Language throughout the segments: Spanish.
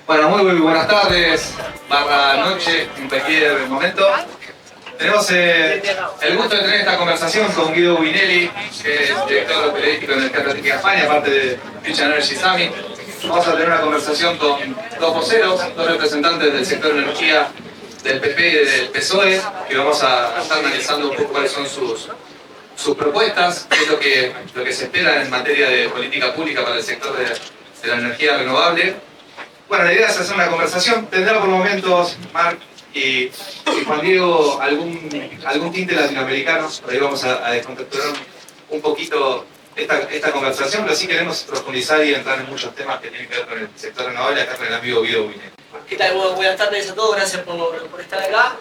Bueno, muy buenas tardes, barra noche, en cualquier momento. Tenemos el gusto de tener esta conversación con Guido Vinelli, que es director periodístico de Energía Estratégica de España, parte de Future Energy Summit. Vamos a tener una conversación con dos voceros, dos representantes del sector de energía del PP y del PSOE, que vamos a estar analizando un poco cuáles son sus propuestas, qué es lo que se espera en materia de política pública para el sector de la energía renovable. Bueno, la idea es hacer una conversación, tendrá por momentos, Marc y Juan Diego, algún tinte latinoamericano, por ahí vamos a descontexturar un poquito esta conversación, pero sí queremos profundizar y entrar en muchos temas que tienen que ver con el sector renovable, acá con el amigo Guido Vinelli. ¿Qué tal? Buenas tardes a todos, gracias por estar acá.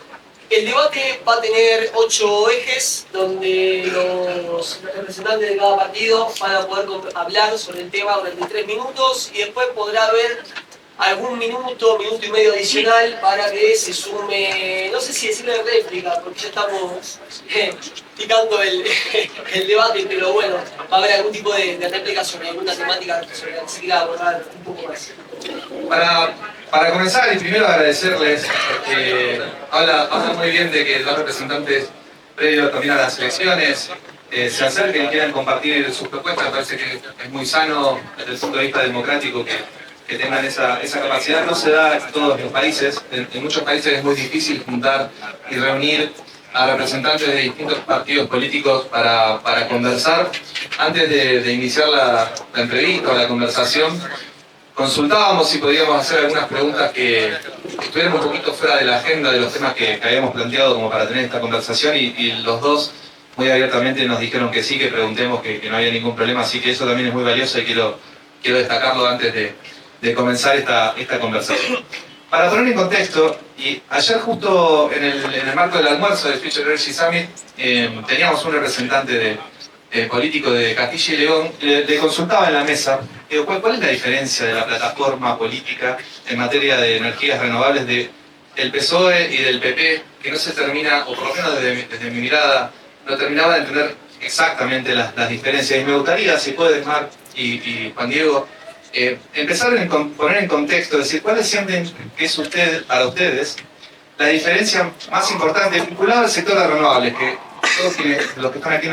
El debate va a tener 8 ejes, donde los representantes de cada partido van a poder hablar sobre el tema durante 3 minutos y después podrá haber algún minuto y medio adicional para que se sume, no sé si decirle réplica, porque ya estamos picando el debate, pero bueno, va a haber algún tipo de réplica sobre alguna temática sobre la que se quiera abordar un poco más. Para comenzar, y primero agradecerles, porque habla muy bien de que los representantes, previo también a las elecciones, se acerquen y quieran compartir sus propuestas. Me parece que es muy sano desde el punto de vista democrático que tengan esa capacidad. No se da en todos los países. En muchos países es muy difícil juntar y reunir a representantes de distintos partidos políticos para conversar. Antes de iniciar la entrevista o la conversación, consultábamos si podíamos hacer algunas preguntas que estuvieran un poquito fuera de la agenda de los temas que habíamos planteado como para tener esta conversación, y los dos muy abiertamente nos dijeron que sí, que preguntemos, que no había ningún problema, así que eso también es muy valioso y quiero destacarlo antes de comenzar esta conversación. Para poner en contexto, y ayer justo en el marco del almuerzo del Future Energy Summit, teníamos un representante político de Castilla y León, le consultaba en la mesa, ¿cuál es la diferencia de la plataforma política en materia de energías renovables del PSOE y del PP, que no se termina, o por lo menos desde mi mirada, no terminaba de entender exactamente las diferencias? Y me gustaría, si pueden, Marc y Juan Diego, empezar a poner en contexto, decir, ¿cuáles sienten que es para ustedes la diferencia más importante vinculada al sector de renovables? Que todos los que están aquí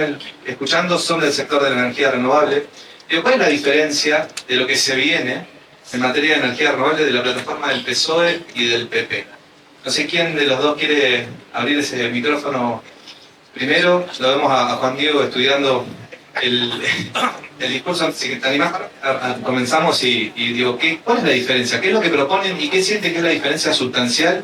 escuchando son del sector de la energía renovable. ¿Cuál es la diferencia de lo que se viene en materia de energía renovable de la plataforma del PSOE y del PP? No sé quién de los dos quiere abrir ese micrófono primero. Lo vemos a Juan Diego estudiando el discurso. Si te animás, comenzamos y digo, ¿cuál es la diferencia? ¿Qué es lo que proponen y qué sienten que es la diferencia sustancial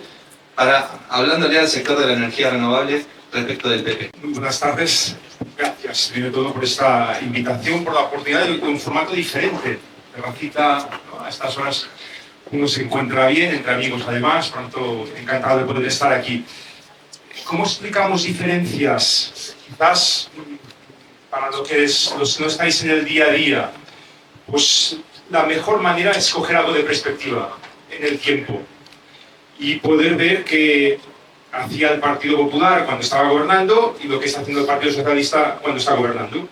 hablándole al sector de la energía renovable respecto del PP? Muy buenas tardes. Gracias, primero de todo, por esta invitación, por la oportunidad de un formato diferente. Terracita, ¿no? A estas horas uno se encuentra bien, entre amigos además, por lo tanto, encantado de poder estar aquí. ¿Cómo explicamos diferencias? Quizás, para los que no estáis en el día a día, pues la mejor manera es coger algo de perspectiva en el tiempo y poder ver que hacía el Partido Popular cuando estaba gobernando y lo que está haciendo el Partido Socialista cuando está gobernando.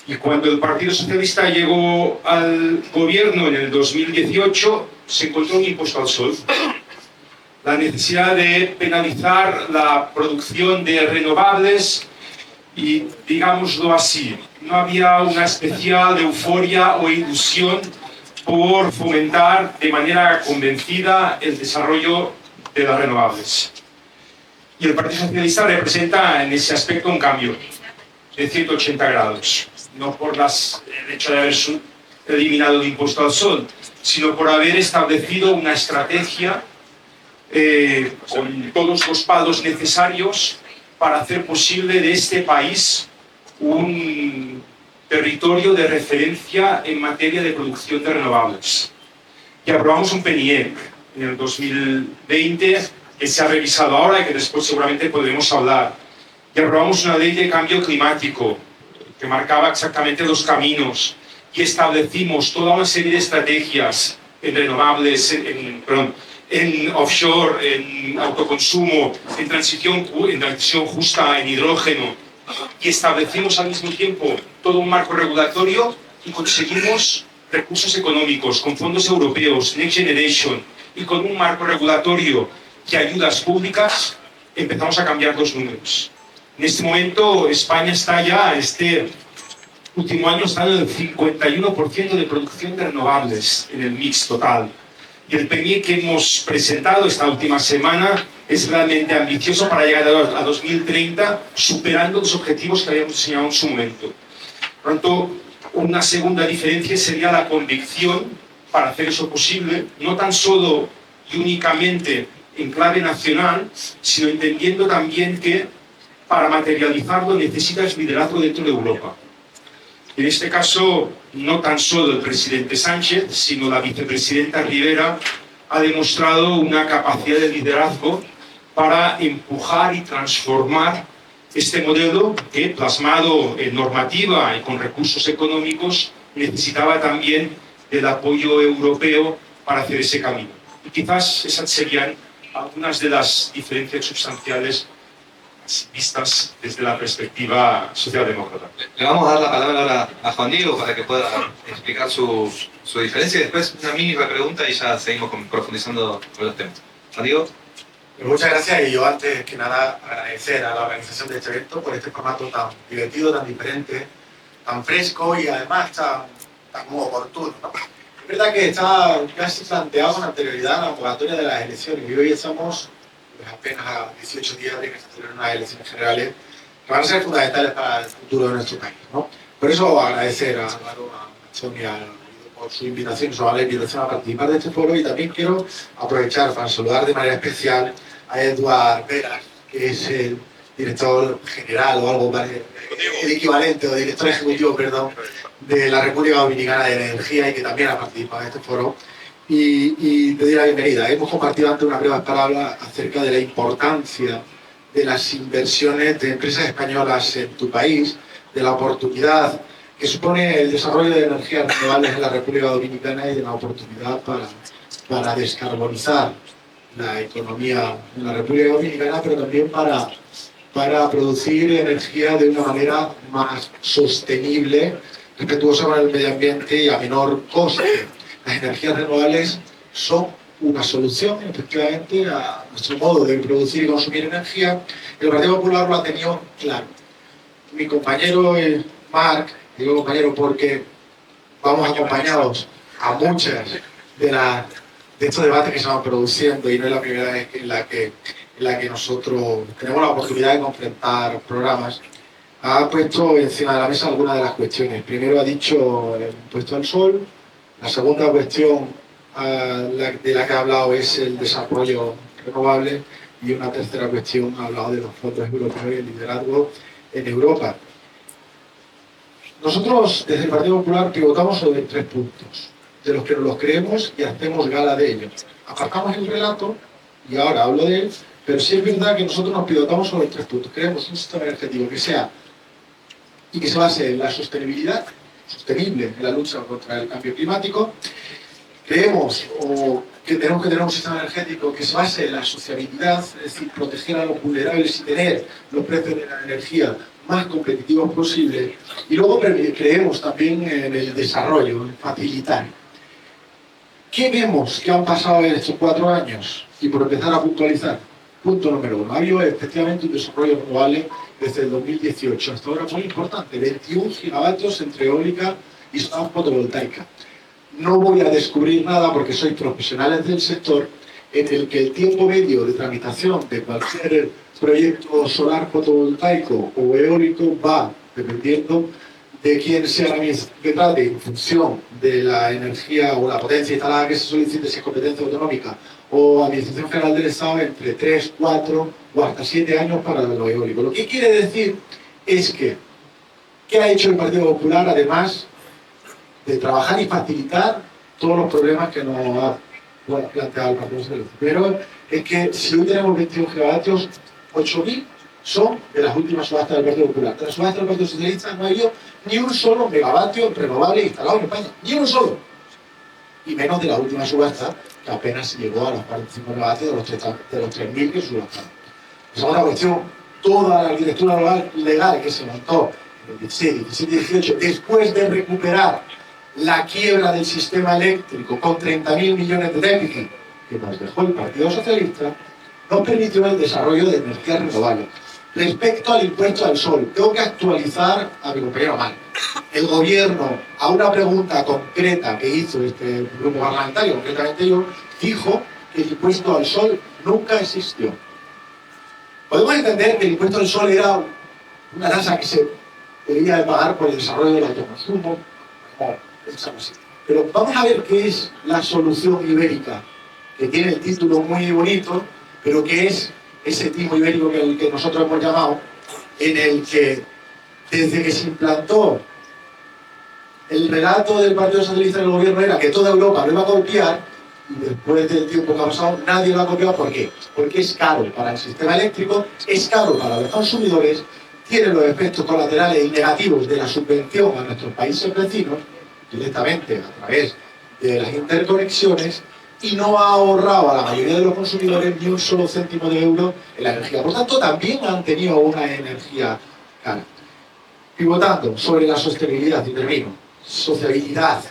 Y cuando el Partido Socialista llegó al gobierno en el 2018, se encontró un impuesto al sol. La necesidad de penalizar la producción de renovables y, digámoslo así, no había una especial euforia o ilusión por fomentar de manera convencida el desarrollo de las renovables. Y el Partido Socialista representa en ese aspecto un cambio de 180 grados, no por el hecho de haber eliminado el impuesto al sol, sino por haber establecido una estrategia con todos los palos necesarios para hacer posible de este país un territorio de referencia en materia de producción de renovables. Y aprobamos un PNIEC en el 2020, que se ha revisado ahora y que después seguramente podremos hablar. Y aprobamos una ley de cambio climático que marcaba exactamente los caminos y establecimos toda una serie de estrategias en renovables, en offshore, en autoconsumo, en transición justa, en hidrógeno, y establecimos al mismo tiempo todo un marco regulatorio y conseguimos recursos económicos, con fondos europeos, Next Generation y con un marco regulatorio que ayudas públicas, empezamos a cambiar los números. En este momento España está ya, este último año, está en el 51% de producción de renovables en el mix total. Y el PNIE que hemos presentado esta última semana es realmente ambicioso para llegar a 2030, superando los objetivos que habíamos diseñado en su momento. Por lo tanto, una segunda diferencia sería la convicción para hacer eso posible, no tan solo y únicamente en clave nacional, sino entendiendo también que para materializarlo necesitas liderazgo dentro de Europa. En este caso, no tan solo el presidente Sánchez, sino la vicepresidenta Rivera ha demostrado una capacidad de liderazgo para empujar y transformar este modelo que, plasmado en normativa y con recursos económicos, necesitaba también del apoyo europeo para hacer ese camino. Y quizás esas serían algunas de las diferencias sustanciales vistas desde la perspectiva socialdemócrata. Le vamos a dar la palabra ahora a Juan Diego para que pueda explicar su diferencia y después una mini pregunta y ya seguimos profundizando con los temas. Juan Diego. Muchas gracias, y yo antes que nada agradecer a la organización de este evento por este formato tan divertido, tan diferente, tan fresco y además tan muy oportuno, ¿no? Es verdad que está casi planteado con anterioridad la convocatoria de las elecciones y hoy estamos pues, apenas a 18 días de que se celebren unas elecciones generales que van a ser fundamentales para el futuro de nuestro país, ¿no? Por eso agradecer a Álvaro, a Sonia, por su invitación, la invitación a participar de este foro, y también quiero aprovechar para saludar de manera especial a Eduard Veras, que es el director general o algo parecido, el equivalente, o director ejecutivo, perdón, de la República Dominicana de Energía, y que también ha participado en este foro. Y te doy la bienvenida. Hemos compartido antes unas breves palabras acerca de la importancia de las inversiones de empresas españolas en tu país, de la oportunidad que supone el desarrollo de energías renovables en la República Dominicana y de la oportunidad para descarbonizar la economía en la República Dominicana, pero también para producir energía de una manera más sostenible, respetuosa con el medio ambiente y a menor coste. Las energías renovables son una solución, efectivamente, a nuestro modo de producir y consumir energía. El Partido Popular lo ha tenido claro. Mi compañero Marc, digo compañero porque vamos acompañados a muchas de estos debates que se van produciendo, y no es la primera vez en la que nosotros tenemos la oportunidad de confrontar programas, ha puesto encima de la mesa algunas de las cuestiones. Primero ha dicho el impuesto al sol, la segunda cuestión de la que ha hablado es el desarrollo renovable, y una tercera cuestión ha hablado de los fondos europeos y el liderazgo en Europa. Nosotros, desde el Partido Popular, pivotamos sobre 3 puntos, de los que nos los creemos y hacemos gala de ellos. Aparcamos el relato, y ahora hablo de él, pero sí es verdad que nosotros nos pivotamos sobre 3 puntos. Queremos un sistema energético que sea y que se base en la sostenibilidad, sostenible en la lucha contra el cambio climático. Creemos que tenemos que tener un sistema energético que se base en la sociabilidad, es decir, proteger a los vulnerables y tener los precios de la energía más competitivos posibles. Y luego creemos también en el desarrollo, en facilitar. ¿Qué vemos que han pasado en estos 4 años? Y por empezar a puntualizar, punto número 1, ha habido efectivamente un desarrollo renovable desde el 2018 hasta ahora muy importante, 21 gigavatios entre eólica y solar fotovoltaica. No voy a descubrir nada porque sois profesionales del sector, en el que el tiempo medio de tramitación de cualquier proyecto solar fotovoltaico o eólico va dependiendo de quién sea la administración, en función de la energía o la potencia instalada que se solicite, si es competencia autonómica o Administración General del Estado, entre 3, 4 o hasta 7 años para lo eólico. Lo que quiere decir es que, ¿qué ha hecho el Partido Popular, además de trabajar y facilitar todos los problemas que nos ha planteado el Partido Socialista? Pero es que si hoy tenemos 21 gigavatios, 8.000 son de las últimas subastas del Partido Popular. De las subastas del Partido Socialista no ha habido ni un solo megavatio renovable instalado en España, ni uno solo. Y menos de la última subasta, que apenas llegó a los 45 megavatios de los 3.000 que subastaron. Esa es una cuestión. Toda la arquitectura legal que se montó en el 16, 17, 18, después de recuperar la quiebra del sistema eléctrico con 30.000 millones de déficit que nos dejó el Partido Socialista, nos permitió el desarrollo de energías renovables. Respecto al impuesto al sol, tengo que actualizar a mi compañero Mal. El gobierno, a una pregunta concreta que hizo este grupo parlamentario, concretamente yo, dijo que el impuesto al sol nunca existió. Podemos entender que el impuesto al sol era una tasa que se debía de pagar por el desarrollo del autoconsumo, pero vamos a ver qué es la solución ibérica, que tiene el título muy bonito, pero que es ese timo ibérico que nosotros hemos llamado, en el que desde que se implantó el relato del Partido Socialista del gobierno era que toda Europa lo iba a copiar, y después del tiempo que ha pasado nadie lo ha copiado. ¿Por qué? Porque es caro para el sistema eléctrico, es caro para los consumidores, tiene los efectos colaterales y negativos de la subvención a nuestros países vecinos, directamente a través de las interconexiones, y no ha ahorrado a la mayoría de los consumidores ni un solo céntimo de euro en la energía. Por tanto, también han tenido una energía cara. Pivotando sobre la sostenibilidad, y termino, sociabilidad,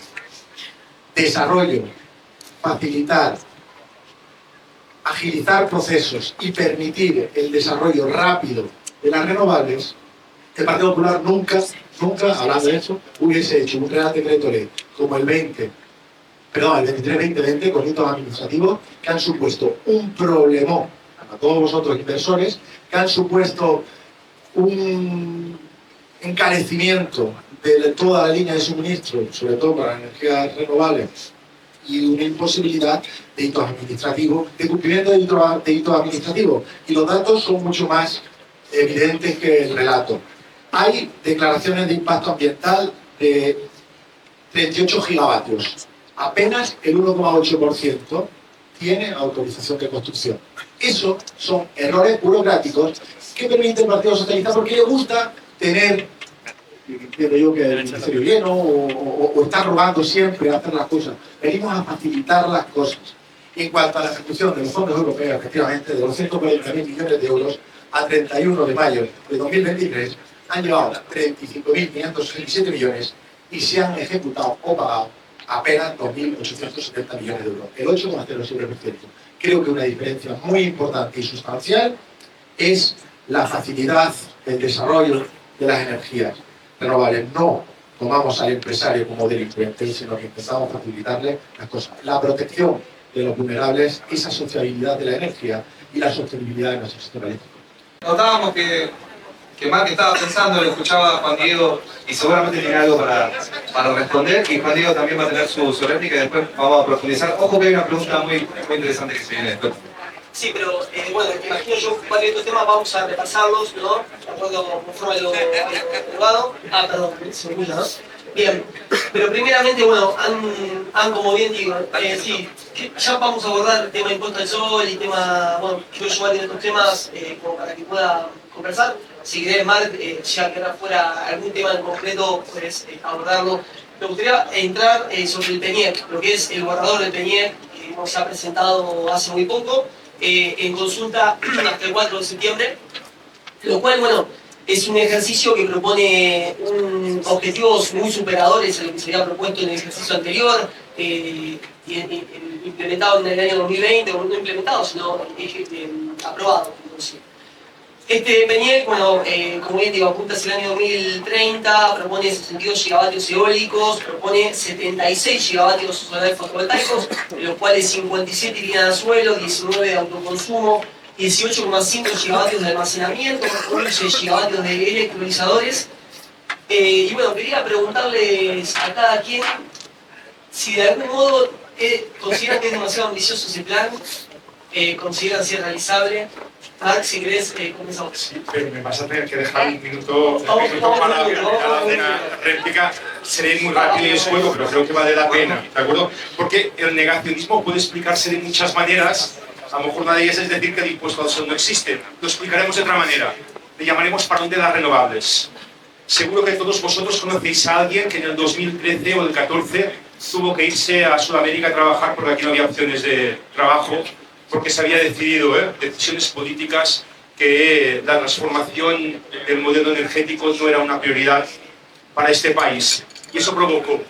desarrollo, facilitar, agilizar procesos y permitir el desarrollo rápido de las renovables, el Partido Popular nunca, hablando de eso, hubiese hecho un Real Decreto Ley como el 23-2020 con hitos administrativos que han supuesto un problemón a todos vosotros inversores, que han supuesto un encarecimiento de toda la línea de suministro, sobre todo para energías renovables, y una imposibilidad de hitos administrativos, de cumplimiento de hitos administrativos. Y los datos son mucho más evidentes que el relato. Hay declaraciones de impacto ambiental de 38 gigavatios. Apenas el 1,8% tiene autorización de construcción. Eso son errores burocráticos que permite el Partido Socialista porque le gusta tener, entiendo yo, que el ministerio lleno o está rogando siempre a hacer las cosas. Venimos a facilitar las cosas. En cuanto a la ejecución de los fondos europeos, efectivamente, de los 140.000 millones de euros, a 31 de mayo de 2023 han llegado 35.567 millones y se han ejecutado o pagado apenas 2.870 millones de euros, el 8,07%. Creo que una diferencia muy importante y sustancial es la facilidad del desarrollo de las energías renovables. No tomamos al empresario como delincuente, sino que intentamos facilitarle las cosas. La protección de los vulnerables, esa sociabilidad de la energía y la sostenibilidad de nuestro sistema eléctrico. Notábamos que Marc estaba pensando, lo escuchaba a Juan Diego y seguramente tiene algo para responder, y Juan Diego también va a tener su réplica y después vamos a profundizar. Ojo que hay una pregunta muy interesante que se viene después. Sí, pero bueno, imagino yo varios de estos temas vamos a repasarlos, ¿no? De acuerdo conforme a lo aprobado. Ah, perdón, se me escucha, ¿no? Bien, pero primeramente, bueno, han como bien digo, sí, ya vamos a abordar el tema de impuesto al sol y tema, bueno, quiero llevar de estos temas como para que pueda conversar. Si querés, Marc, ya que fuera algún tema en concreto, puedes abordarlo. Me gustaría entrar sobre el PENIEC, lo que es el borrador del PENIEC, que nos ha presentado hace muy poco, en consulta hasta el 4 de septiembre, lo cual, bueno, es un ejercicio que propone objetivos muy superadores a lo que se había propuesto en el ejercicio anterior, implementado en el año 2020, o no implementado, sino aprobado. Entonces, este PENIEC, bueno, como bien digo, apunta hacia el año 2030, propone 62 gigavatios eólicos, propone 76 gigavatios solares fotovoltaicos, de los cuales 57 irían al suelo, 19 de autoconsumo, 18,5 gigavatios de almacenamiento, 11 gigavatios de electrolizadores. Y bueno, quería preguntarles a cada quien si de algún modo consideran que es demasiado ambicioso ese plan, consideran ser realizable. Marc, si querés, comenzamos. Sí, pero me vas a tener que dejar un minuto para la réplica. Seré muy rápido y escueto, pero creo que vale la pena, ¿de acuerdo? Porque el negacionismo puede explicarse de muchas maneras. A lo mejor una de ellas es decir que el impuesto al sol no existe. Lo explicaremos de otra manera. Le llamaremos parón de las renovables. Seguro que todos vosotros conocéis a alguien que en el 2013 o el 14 tuvo que irse a Sudamérica a trabajar porque aquí no había opciones de trabajo, porque se había decidido, decisiones políticas, que la transformación del modelo energético no era una prioridad para este país. Y eso provocó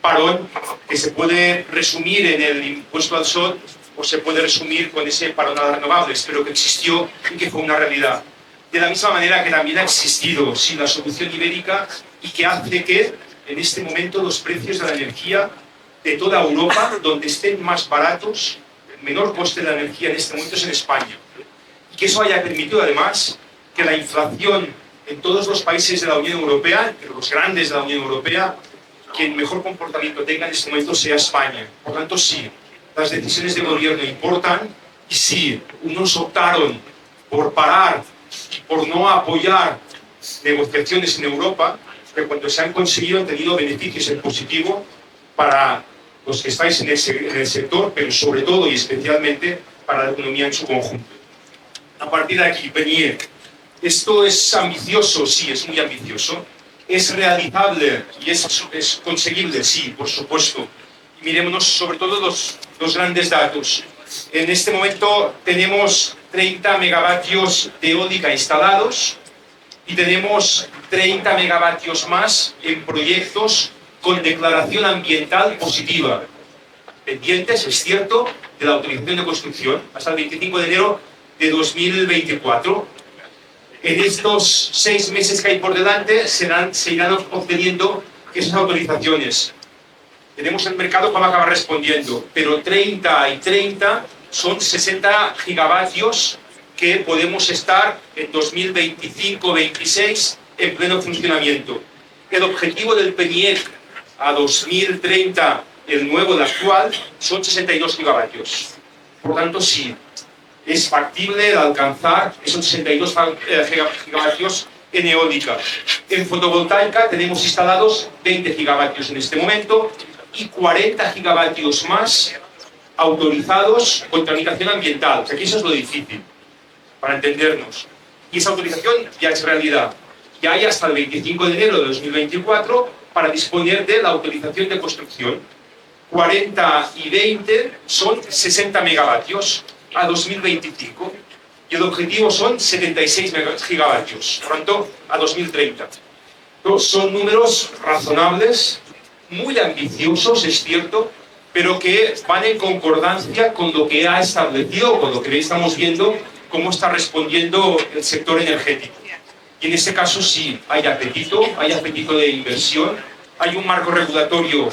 parón que se puede resumir en el impuesto al sol o se puede resumir con ese parón a las renovables, pero que existió y que fue una realidad. De la misma manera que también ha existido sin la solución ibérica y que hace que en este momento los precios de la energía de toda Europa, donde estén más baratos, el menor coste de la energía en este momento es en España. Y que eso haya permitido además que la inflación en todos los países de la Unión Europea, de los grandes de la Unión Europea, quien mejor comportamiento tenga en este momento sea España. Por tanto, sí, las decisiones de gobierno importan y sí, unos optaron por parar y por no apoyar negociaciones en Europa, que cuando se han conseguido han tenido beneficios en positivo para los que estáis en el sector, pero sobre todo y especialmente para la economía en su conjunto. A partir de aquí, PNIEC. ¿Esto es ambicioso? Sí, es muy ambicioso. ¿Es realizable y es conseguible? Sí, por supuesto. Y mirémonos sobre todo los grandes datos. En este momento tenemos 30 megavatios de eólica instalados y tenemos 30 megavatios más en proyectos con declaración ambiental positiva. Pendientes, es cierto, de la autorización de construcción hasta el 25 de enero de 2024. En estos 6 meses que hay por delante se irán obteniendo esas autorizaciones. Tenemos el mercado para acabar respondiendo, pero 30 y 30 son 60 gigavatios que podemos estar en 2025-26 en pleno funcionamiento. El objetivo del PNIEC a 2030, el nuevo, el actual, son 62 gigavatios. Por tanto, sí, es factible alcanzar esos 62 gigavatios en eólica. En fotovoltaica tenemos instalados 20 gigavatios en este momento y 40 gigavatios más autorizados con tramitación ambiental. Aquí eso es lo difícil, para entendernos. Y esa autorización ya es realidad. Ya hay hasta el 25 de enero de 2024 para disponer de la autorización de construcción. 40 y 20 son 60 megavatios a 2025 y el objetivo son 76 gigavatios, por tanto, a 2030. Entonces, son números razonables, muy ambiciosos, es cierto, pero que van en concordancia con lo que ha establecido, con lo que estamos viendo, cómo está respondiendo el sector energético. Y en este caso sí, hay apetito de inversión, hay un marco regulatorio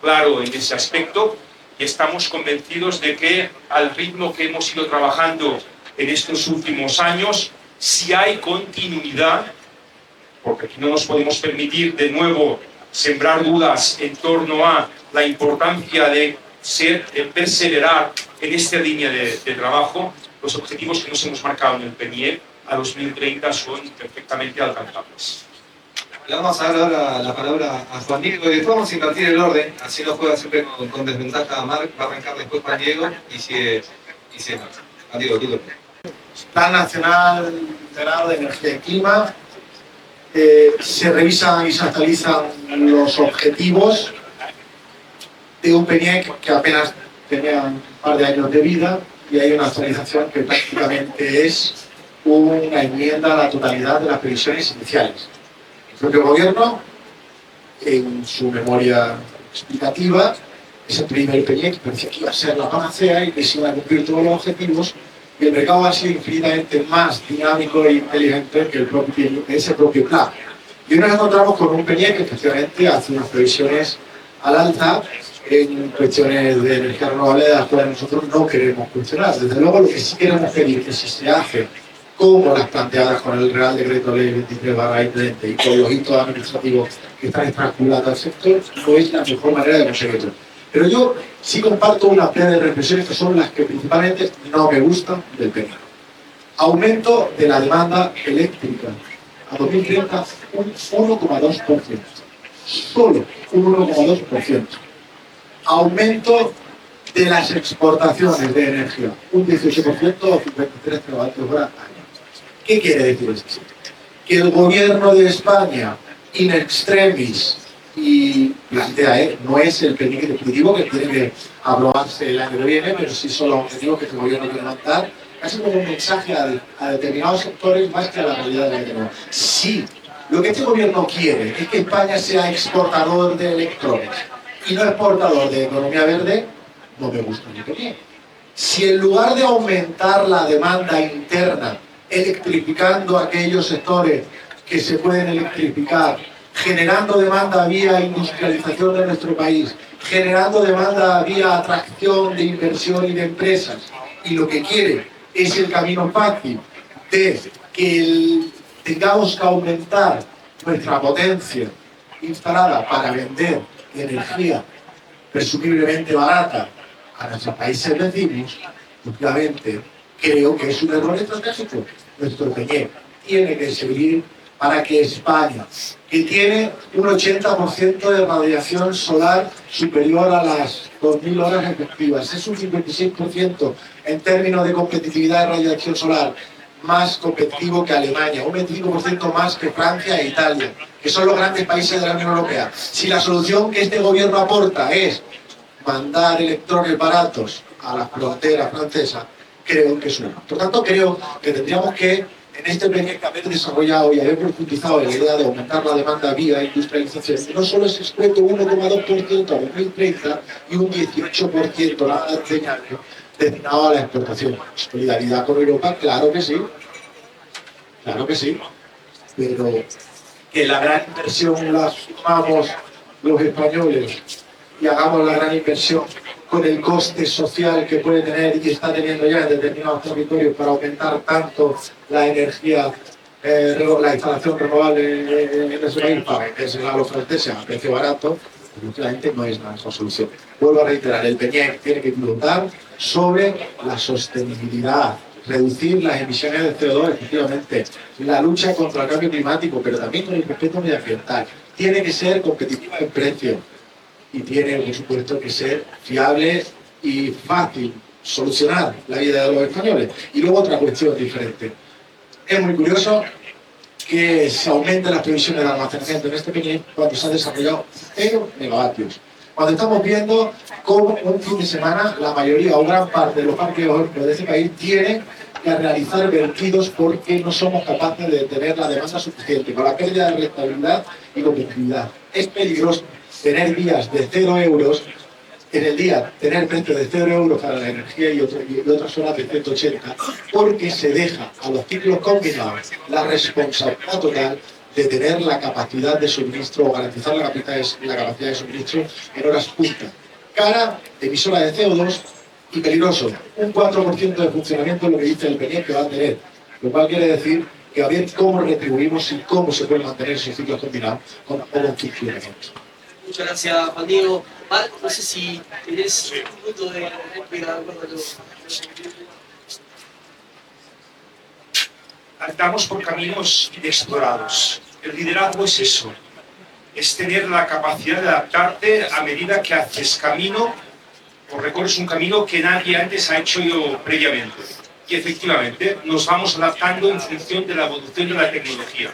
claro en ese aspecto y estamos convencidos de que al ritmo que hemos ido trabajando en estos últimos años, si hay continuidad, porque aquí no nos podemos permitir de nuevo sembrar dudas en torno a la importancia de perseverar en esta línea de trabajo, los objetivos que nos hemos marcado en el PNIEC a 2030 son perfectamente alcanzables. Le vamos a dar ahora la palabra a Juan Diego y después vamos a invertir el orden, así no juega siempre con desventaja a Marc, va a arrancar después Juan Diego y sigue Marc. Juan Diego, tú. Plan Nacional Integrado de Energía y Clima. Se revisan y se actualizan los objetivos de un PNIEC que apenas tenía un par de años de vida y hay una actualización que prácticamente es una enmienda a la totalidad de las previsiones iniciales. El propio gobierno, en su memoria explicativa, ese primer PNIEC que parecía que iba a ser la panacea y que se iban a cumplir todos los objetivos, y el mercado ha sido infinitamente más dinámico e inteligente que ese propio plan. Y hoy nos encontramos con un PNIEC que efectivamente hace unas previsiones al alza en cuestiones de energía renovable de las cuales nosotros no queremos cuestionar. Desde luego, lo que sí queremos pedir es que si se hace como las planteadas con el Real Decreto Ley 23/20 y con los hitos administrativos que están estrangulando al sector, no es la mejor manera de conseguirlo. Pero yo sí comparto una plena de reflexiones que son las que principalmente no me gustan del PNIEC. Aumento de la demanda eléctrica a 2030 un 1,2%. Solo un 1,2%. Aumento de las exportaciones de energía, un 18% o 53 teravatios hora año. ¿Qué quiere decir esto? Que el gobierno de España, in extremis, y plantea, no es el PNIEC definitivo que tiene que aprobarse el año que viene, pero sí son los objetivos que este gobierno quiere lanzar, casi como un mensaje a determinados sectores más que a la realidad de la tenemos. Sí Lo que este gobierno quiere es que España sea exportador de electrones y no exportador de economía verde. No me gusta ni que bien. Si en lugar de aumentar la demanda interna, electrificando aquellos sectores que se pueden electrificar, generando demanda vía industrialización de nuestro país, generando demanda vía atracción de inversión y de empresas, y lo que quiere es el camino fácil de que tengamos que aumentar nuestra potencia instalada para vender energía presumiblemente barata a nuestros países vecinos, obviamente creo que es un error estratégico. Nuestro PEñec tiene que servir para que España, que tiene un 80% de radiación solar superior a las 2000 horas efectivas, es un 56% en términos de competitividad de radiación solar, más competitivo que Alemania, un 25% más que Francia e Italia, que son los grandes países de la Unión Europea. Si la solución que este gobierno aporta es mandar electrones baratos a la frontera francesa, creo que es una. Por tanto, creo que tendríamos que, en este PEñec, haber desarrollado y haber profundizado en la idea de aumentar la demanda vía industrialización, que no solo es excreto 1,2% a 2030 y un 18% nada enseñable destinado a la exportación. Solidaridad con Europa, claro que sí, pero que la gran inversión la sumamos los españoles y hagamos la gran inversión con el coste social que puede tener y está teniendo ya en determinados territorios para aumentar tanto la energía, la instalación renovable en ese país para vendérsela a los franceses a precio barato, efectivamente no es la mejor solución. Vuelvo a reiterar, el PEñec tiene que pilotar sobre la sostenibilidad, reducir las emisiones de CO2, efectivamente, la lucha contra el cambio climático, pero también con el respeto medioambiental. Tiene que ser competitiva en precio y tiene, por supuesto, que ser fiable y fácil solucionar la vida de los españoles. Y luego otra cuestión diferente. Es muy curioso que se aumenten las previsiones de almacenamiento en este PEñec cuando se ha desarrollado 0 megavatios. Cuando estamos viendo cómo un fin de semana la mayoría o gran parte de los parques eólicos de este país tienen que realizar vertidos porque no somos capaces de tener la demanda suficiente, con la pérdida de rentabilidad y competitividad. Es peligroso tener días de 0 euros en el día, tener precios de 0 euros para la energía y otras horas de 180, porque se deja a los ciclos combinados la responsabilidad total de tener la capacidad de suministro o garantizar la capacidad de suministro en horas punta. Cara, emisora de CO2 y peligroso. Un 4% de funcionamiento es lo que dice el PEñec que va a tener, lo cual quiere decir que a ver cómo retribuimos y cómo se pueden mantener esos ciclos combinados con poco funcionamiento. Muchas gracias, Juan Diego. Marco, no sé si tienes un minuto de réplica. Andamos por caminos inexplorados. El liderazgo es eso, es tener la capacidad de adaptarte a medida que haces camino o recorres un camino que nadie antes ha hecho yo previamente. Y efectivamente nos vamos adaptando en función de la evolución de la tecnología.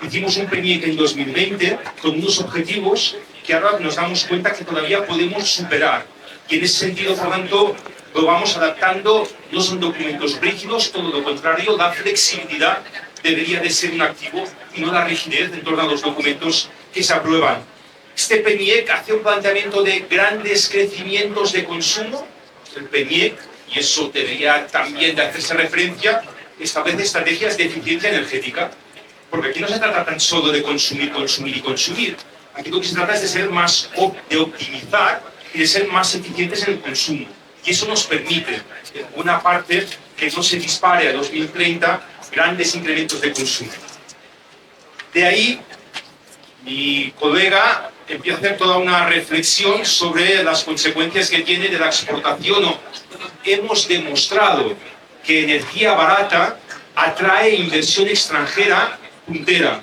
Hicimos un PEñec en 2020 con unos objetivos que ahora nos damos cuenta que todavía podemos superar. Y en ese sentido, por tanto, lo vamos adaptando, no son documentos rígidos, todo lo contrario, la flexibilidad debería de ser un activo y no la rigidez en torno a los documentos que se aprueban. Este PEñec hace un planteamiento de grandes crecimientos de consumo. El PEñec, y eso debería también de hacerse referencia, establece estrategias de eficiencia energética. Porque aquí no se trata tan solo de consumir, consumir y consumir. Aquí lo que se trata es de ser más, de optimizar y de ser más eficientes en el consumo. Y eso nos permite, en buena parte, que no se dispare a 2030 grandes incrementos de consumo. De ahí, mi colega empieza a hacer toda una reflexión sobre las consecuencias que tiene de la exportación. Hemos demostrado que energía barata atrae inversión extranjera puntera.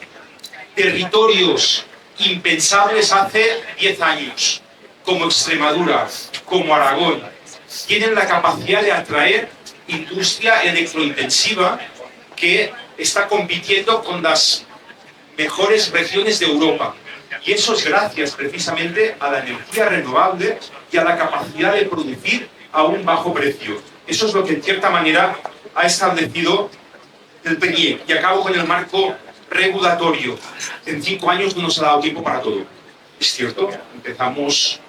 Territorios impensables hace 10 años, como Extremadura, como Aragón, tienen la capacidad de atraer industria electrointensiva que está compitiendo con las mejores regiones de Europa. Y eso es gracias precisamente a la energía renovable y a la capacidad de producir a un bajo precio. Eso es lo que en cierta manera ha establecido el PEñec. Y acabo con el marco regulatorio. En 5 años no nos ha dado tiempo para todo. Es cierto, empezamos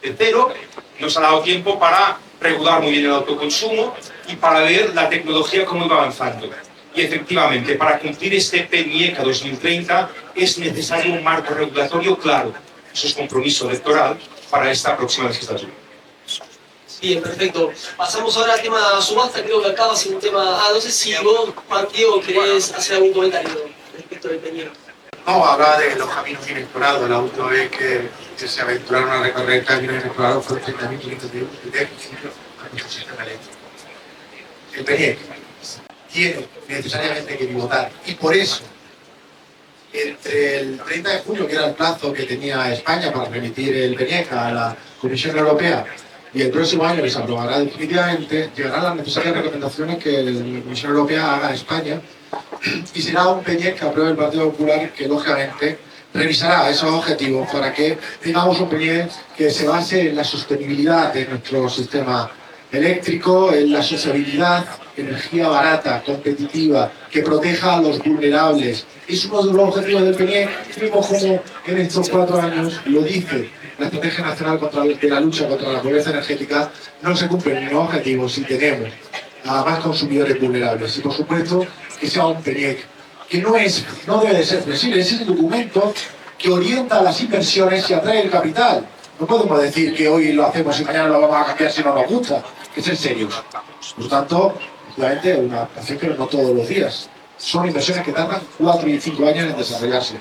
de cero, nos ha dado tiempo para regular muy bien el autoconsumo y para ver la tecnología cómo iba avanzando. Y efectivamente, para cumplir este PNIEC 2030 es necesario un marco regulatorio claro. Eso es compromiso electoral para esta próxima legislatura. Bien, perfecto. Pasamos ahora al tema subasta, creo que acaba siendo un tema... no sé si vos, Juan Diego, querés hacer algún comentario respecto del Peñero. No, hablaba de los caminos inexplorados. La última vez que se aventuraron a recorrer caminos inexplorados fueron 30.000 kilómetros de nuestro sistema eléctrico. El PNIEC tiene necesariamente que pivotar y por eso entre el 30 de junio, que era el plazo que tenía España para remitir el PNIEC a la Comisión Europea, y el próximo año que se aprobará definitivamente, llegarán las necesarias recomendaciones que la Comisión Europea haga a España y será un PNIEC que apruebe el Partido Popular que, lógicamente, revisará esos objetivos para que tengamos un PNIEC que se base en la sostenibilidad de nuestro sistema eléctrico, en la sociabilidad, energía barata, competitiva, que proteja a los vulnerables. Es uno de los objetivos del PNIEC. Vimos como en estos 4 años, lo dice la Estrategia Nacional de la Lucha contra la Pobreza Energética, no se cumplen ningún objetivo si tenemos a más consumidores vulnerables. Y por supuesto que sea un PNIEC que no debe de ser flexible, es el documento que orienta las inversiones y atrae el capital. No podemos decir que hoy lo hacemos y mañana lo vamos a cambiar si no nos gusta, que es en serio. Por lo tanto, obviamente, una acción, pero no todos los días. Son inversiones que tardan 4 y 5 años en desarrollarse.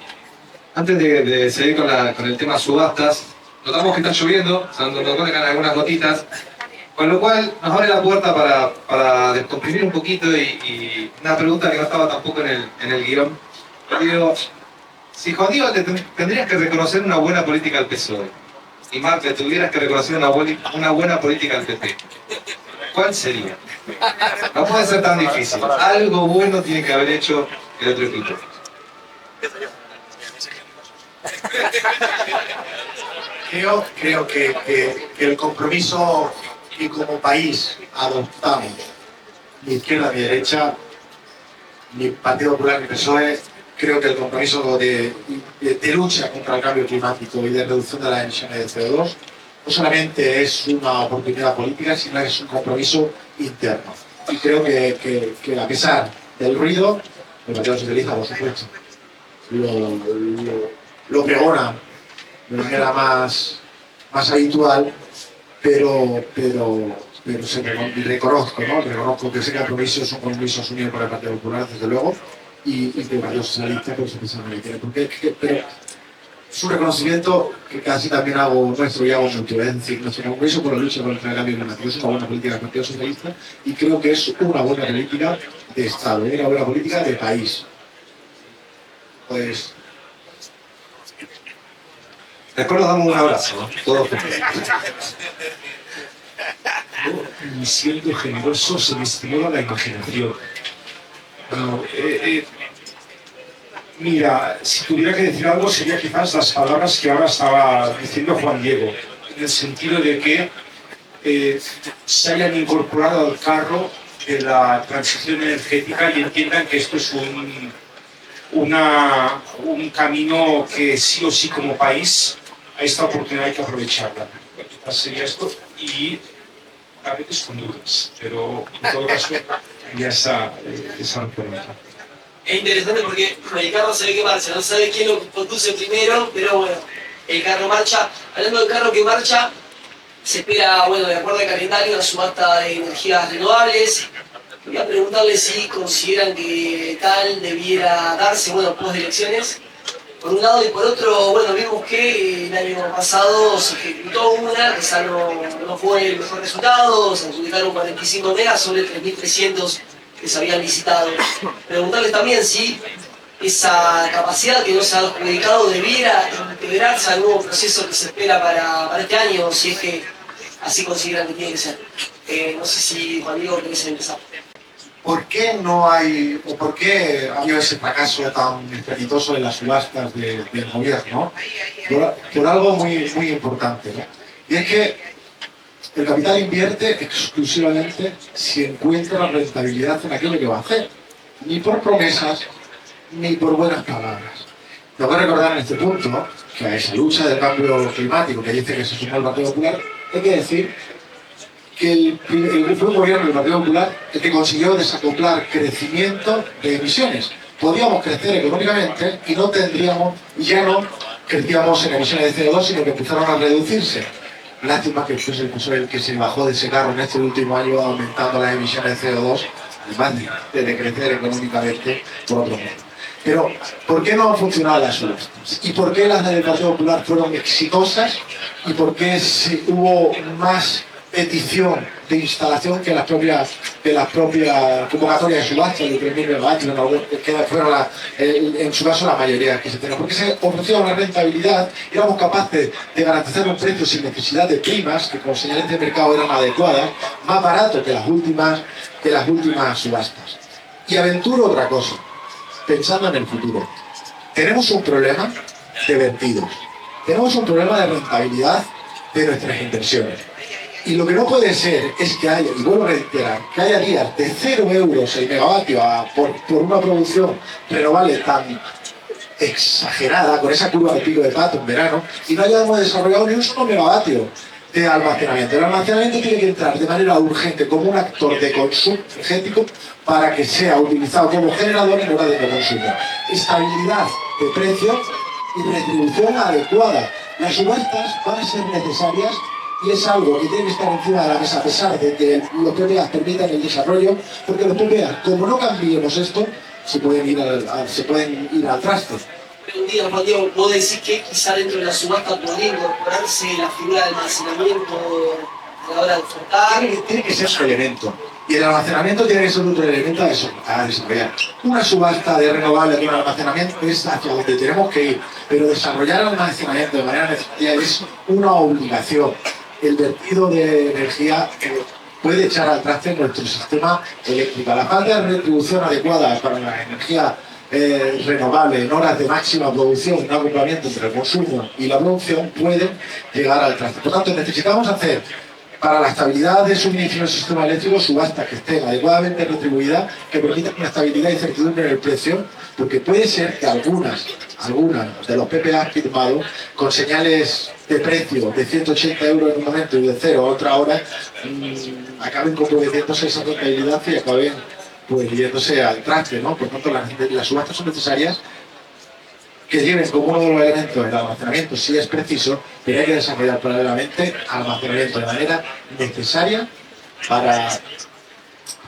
Antes de seguir con el tema subastas, notamos que está lloviendo, nos tocan algunas gotitas, con lo cual nos abre la puerta para descomprimir un poquito y una pregunta que no estaba tampoco en el guión. Yo digo, si Juan Diego tendrías que reconocer una buena política al PSOE y Marta tuvieras que reconocer una buena política al PP, ¿cuál sería? No puede ser tan difícil. Algo bueno tiene que haber hecho el otro equipo. Creo que el compromiso que como país adoptamos, ni izquierda ni derecha, ni Partido Popular ni PSOE, creo que el compromiso de lucha contra el cambio climático y de reducción de las emisiones de CO2 no solamente es una oportunidad política, sino que es un compromiso interno. Y creo que a pesar del ruido, el Partido Socialista, por supuesto, lo pregona de manera más habitual, pero reconozco, ¿no? Reconozco que ese compromiso es un compromiso asumido por el Partido Popular, desde luego, y el Partido Socialista, por supuesto, no le quiere. Pero es un reconocimiento que casi también hago nuestro y hago mucho, es decir, nuestro compromiso por la lucha contra el cambio climático es una buena política del Partido Socialista y creo que es una buena política de Estado, una buena política de país. Pues... Después nos damos un abrazo, ¿no? Todos juntos. Y siendo generoso se me estimula la imaginación. No, mira, si tuviera que decir algo sería quizás las palabras que ahora estaba diciendo Juan Diego, en el sentido de que se hayan incorporado al carro de la transición energética y entiendan que esto es un camino que sí o sí como país a esta oportunidad hay que aprovecharla. Quizás sería esto y a veces con dudas, pero en todo caso ya esa pregunta. Es interesante porque el carro se ve que marcha, no se sabe quién lo conduce primero, pero bueno, el carro marcha. Hablando del carro que marcha, se espera, bueno, de acuerdo al calendario, una subasta de energías renovables. Voy a preguntarle si consideran que tal debiera darse, bueno, post elecciones. Por un lado, y por otro, bueno, vimos que el año pasado se ejecutó una, quizá no fue el mejor resultado, se adjudicaron 45 megas sobre 3.300 que se habían licitado. Preguntarles también si esa capacidad que no se ha adjudicado debiera integrarse al nuevo proceso que se espera para este año, o si es que así consideran que tiene que ser. No sé si Juan Diego querés empezar. ¿Por qué no hay, o por qué ha habido ese fracaso tan estrepitoso en las subastas del gobierno? Por algo muy importante, ¿no? Y es que el capital invierte exclusivamente si encuentra rentabilidad en aquello que va a hacer. Ni por promesas, ni por buenas palabras. Tengo que recordar en este punto que a esa lucha del cambio climático que dice que se sumó el Partido Popular, hay que decir que fue un gobierno del Partido Popular el que consiguió desacoplar crecimiento de emisiones. Podíamos crecer económicamente y ya no crecíamos en emisiones de CO2, sino que empezaron a reducirse. Lástima que fue el PSOE el que se bajó de ese carro en este último año aumentando las emisiones de CO2, además de crecer económicamente por otro modo. Pero, ¿por qué no han funcionado las subastas? ¿Y por qué las del Partido Popular fueron exitosas? ¿Y por qué hubo más petición de instalación que las propias convocatorias de subasta de 3.000 megavatios, que fueron en su caso la mayoría que se tenían? Porque se ofrecía una rentabilidad y éramos capaces de garantizar un precio sin necesidad de primas, que con señales de mercado eran adecuadas, más barato que las últimas subastas. Y aventuro otra cosa, pensando en el futuro. Tenemos un problema de vertidos, tenemos un problema de rentabilidad de nuestras inversiones. Y lo que no puede ser es que haya, y vuelvo a reiterar, que haya días de 0 euros el megavatio por una producción renovable tan exagerada, con esa curva de pico de pato en verano, y no hayamos desarrollado ni un solo megavatio de almacenamiento. El almacenamiento tiene que entrar de manera urgente como un actor de consumo energético para que sea utilizado como generador en hora de consumo. Estabilidad de precios y retribución adecuada. Las subastas van a ser necesarias y es algo que tiene que estar encima de la mesa a pesar de que los PPAs permitan el desarrollo, porque los PPAs, como no cambiemos esto, se pueden ir al traste. Pero un día, Juan Diego, vos decís que quizá dentro de la subasta podría incorporarse la figura del almacenamiento a la hora de ofertar. Tiene que ser su elemento. Y el almacenamiento tiene que ser otro elemento a desarrollar. Una subasta de renovables con almacenamiento es hacia donde tenemos que ir, pero desarrollar el almacenamiento de manera necesaria es una obligación. El vertido de energía puede echar al traste nuestro sistema eléctrico. La falta de retribución adecuada para la energía renovable en horas de máxima producción, un acoplamiento entre el consumo y la producción puede llegar al traste. Por tanto, necesitamos hacer para la estabilidad de suministro del sistema eléctrico subastas que estén adecuadamente retribuidas, que permitan una estabilidad y certidumbre en el precio, porque puede ser que algunas de los PPA firmados con señales de precio de 180 euros en un momento y de 0 a otra hora acaben comprometiéndose esa rentabilidad y acaben yéndose al traste, ¿no? Por tanto, las subastas son necesarias, que lleven como uno de los elementos el almacenamiento si es preciso, pero hay que desarrollar paralelamente almacenamiento de manera necesaria para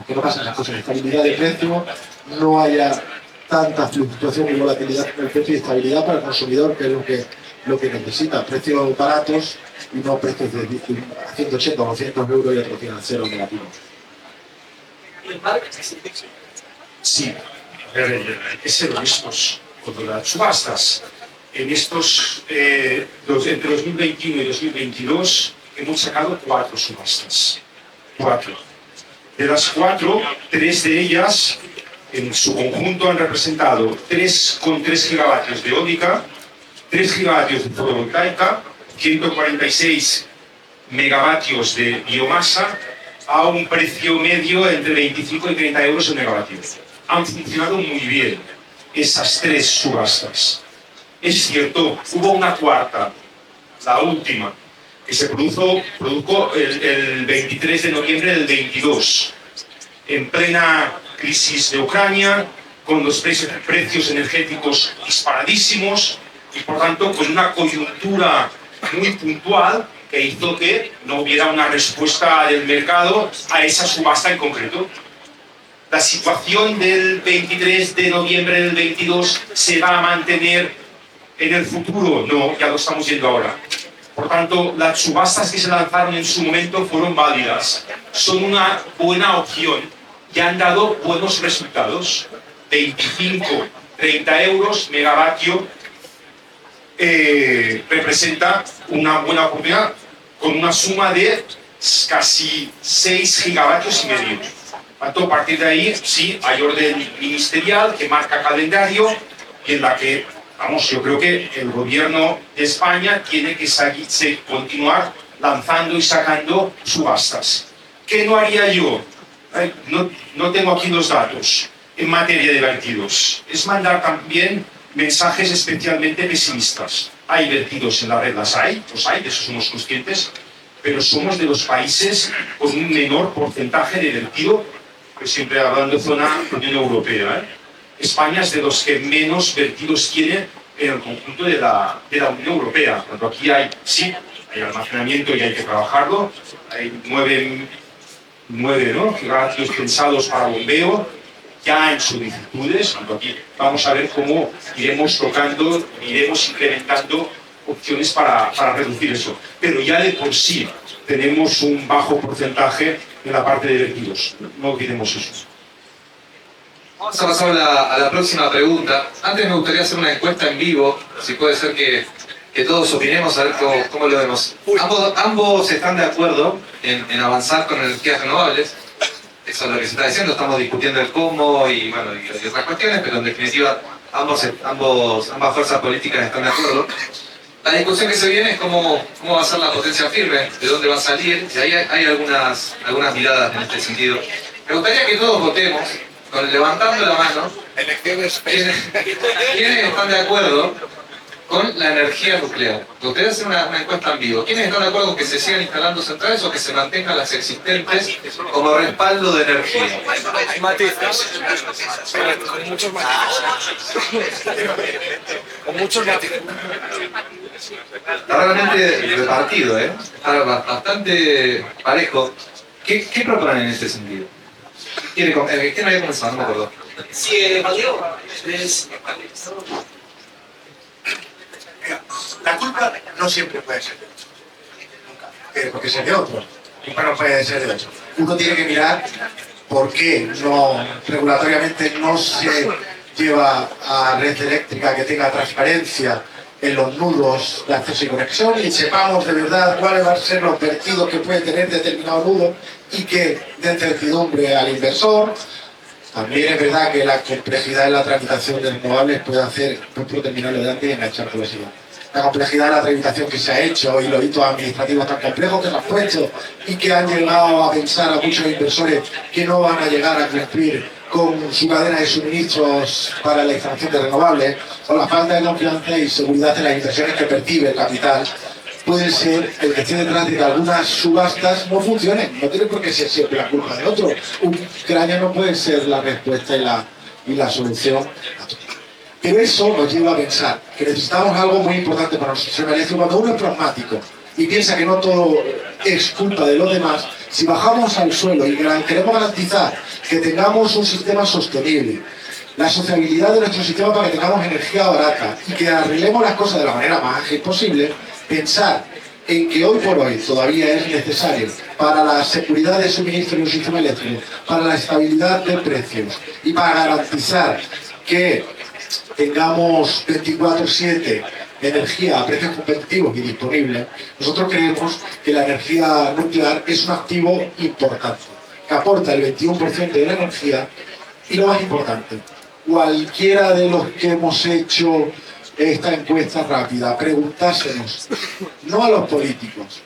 que no pasen las cosas de estabilidad de precio, no haya tanta fluctuación y volatilidad en el precio y estabilidad para el consumidor, que es lo que necesita, precios baratos y no precios de 180 o 200 euros y otro financiero negativo. Sí, a ver, hay que ser honestos con las subastas. En estos, entre 2021 y 2022, hemos sacado 4 subastas. 4. De las 4, 3 de ellas, en su conjunto, han representado 3,3 gigavatios de eólica, 3 gigavatios de fotovoltaica, 146 megavatios de biomasa, a un precio medio entre 25 y 30 euros el megavatio. Han funcionado muy bien esas 3 subastas. Es cierto, hubo una cuarta, la última, que se produjo el 23 de noviembre del 22, en plena crisis de Ucrania, con los precios energéticos disparadísimos y por tanto con una coyuntura muy puntual que hizo que no hubiera una respuesta del mercado a esa subasta en concreto. La situación del 23 de noviembre del 22 se va a mantener en el futuro, no, ya lo estamos viendo ahora. Por tanto, las subastas que se lanzaron en su momento fueron válidas, son una buena opción y han dado buenos resultados. 25, 30 euros megavatio representa una buena oportunidad con una suma de casi 6 gigavatios y medio. A partir de ahí, sí, hay orden ministerial que marca calendario y en la que, vamos, yo creo que el gobierno de España tiene que continuar lanzando y sacando subastas. ¿Qué no haría yo? No tengo aquí los datos, en materia de vertidos. Es mandar también mensajes especialmente pesimistas. Hay vertidos en la red, los hay, de eso somos conscientes, pero somos de los países con un menor porcentaje de vertido, pues siempre hablando de zona Unión Europea, ¿eh? España es de los que menos vertidos tiene en el conjunto de la Unión Europea. Cuando aquí hay, sí, hay almacenamiento y hay que trabajarlo, hay 9 ¿no? gigavatios pensados para bombeo, ya en solicitudes. Cuando aquí vamos a ver cómo iremos tocando, iremos incrementando opciones para reducir eso. Pero ya de por sí tenemos un bajo porcentaje en la parte de vertidos. No olvidemos eso. Vamos a pasar a la próxima pregunta. Antes me gustaría hacer una encuesta en vivo, si puede ser que todos opinemos, a ver cómo lo vemos. Ambos están de acuerdo en avanzar con energías renovables. Eso es lo que se está diciendo, estamos discutiendo el cómo y otras cuestiones, pero en definitiva ambas fuerzas políticas están de acuerdo. La discusión que se viene es cómo va a ser la potencia firme, de dónde va a salir, y ahí hay algunas miradas en este sentido. Me gustaría que todos votemos, levantando la mano, ¿quiénes están de acuerdo con la energía nuclear? Ustedes hacen una encuesta en vivo. ¿Quiénes están de acuerdo con que se sigan instalando centrales o que se mantengan las existentes como respaldo de energía? Matices. Con muchos matices. Con muchos matices. Está realmente repartido, ¿eh? Está bastante parejo. ¿Qué proponen en este sentido? ¿Quién había comenzado? No me acuerdo. Sí, Mateo. La culpa no siempre puede ser de otro. Nunca. Porque ser de otro. Nunca no puede ser de otro. Uno tiene que mirar por qué regulatoriamente no se lleva a red eléctrica que tenga transparencia en los nudos de acceso y conexión y sepamos de verdad cuáles van a ser los vertidos que puede tener determinado nudo y que dé certidumbre al inversor. También es verdad que la complejidad en la tramitación de renovables puede hacer, por ejemplo, terminarlo de antes y enganchar publicidad. La complejidad de la tramitación que se ha hecho y los hitos administrativos tan complejos que se han puesto y que han llegado a pensar a muchos inversores que no van a llegar a cumplir con su cadena de suministros para la instalación de renovables, o la falta de confianza y seguridad en las inversiones que percibe el capital, puede ser el que esté detrás de que algunas subastas no funcionen. No tiene por qué ser siempre la culpa de otro. Un cráneo no puede ser la respuesta y la solución. Pero eso nos lleva a pensar que necesitamos algo muy importante para nuestro sistema eléctrico. Cuando uno es pragmático y piensa que no todo es culpa de los demás, si bajamos al suelo y queremos garantizar que tengamos un sistema sostenible, la sociabilidad de nuestro sistema para que tengamos energía barata y que arreglemos las cosas de la manera más ágil posible, pensar en que hoy por hoy todavía es necesario para la seguridad de suministro de un sistema eléctrico, para la estabilidad de precios y para garantizar que tengamos 24/7 energía a precios competitivos y disponibles, nosotros creemos que la energía nuclear es un activo importante, que aporta el 21% de la energía y lo más importante, cualquiera de los que hemos hecho esta encuesta rápida, preguntásemos, no a los políticos,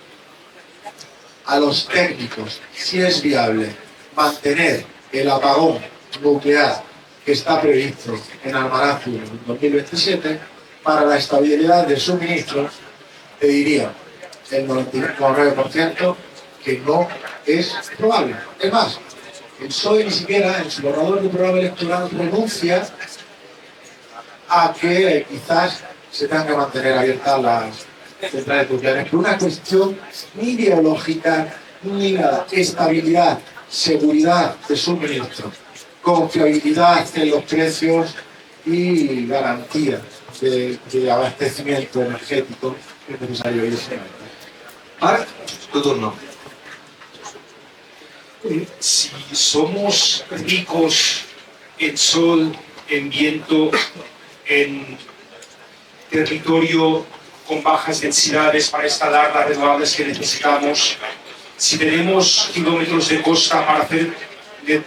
a los técnicos, si es viable mantener el apagón nuclear que está previsto en Almaraz en 2027 para la estabilidad del suministro, te diría el 99,9% que no es probable. Es más, el PSOE ni siquiera en su borrador de programa electoral renuncia a que quizás se tengan que mantener abiertas las centrales nucleares por una cuestión ni ideológica ni nada. Estabilidad, seguridad de suministro, confiabilidad en los precios y garantía de abastecimiento energético que es necesario hoy en día. Marc, tu turno. Si somos ricos en sol, en viento, en territorio con bajas densidades para instalar las renovables que necesitamos, si tenemos kilómetros de costa para hacer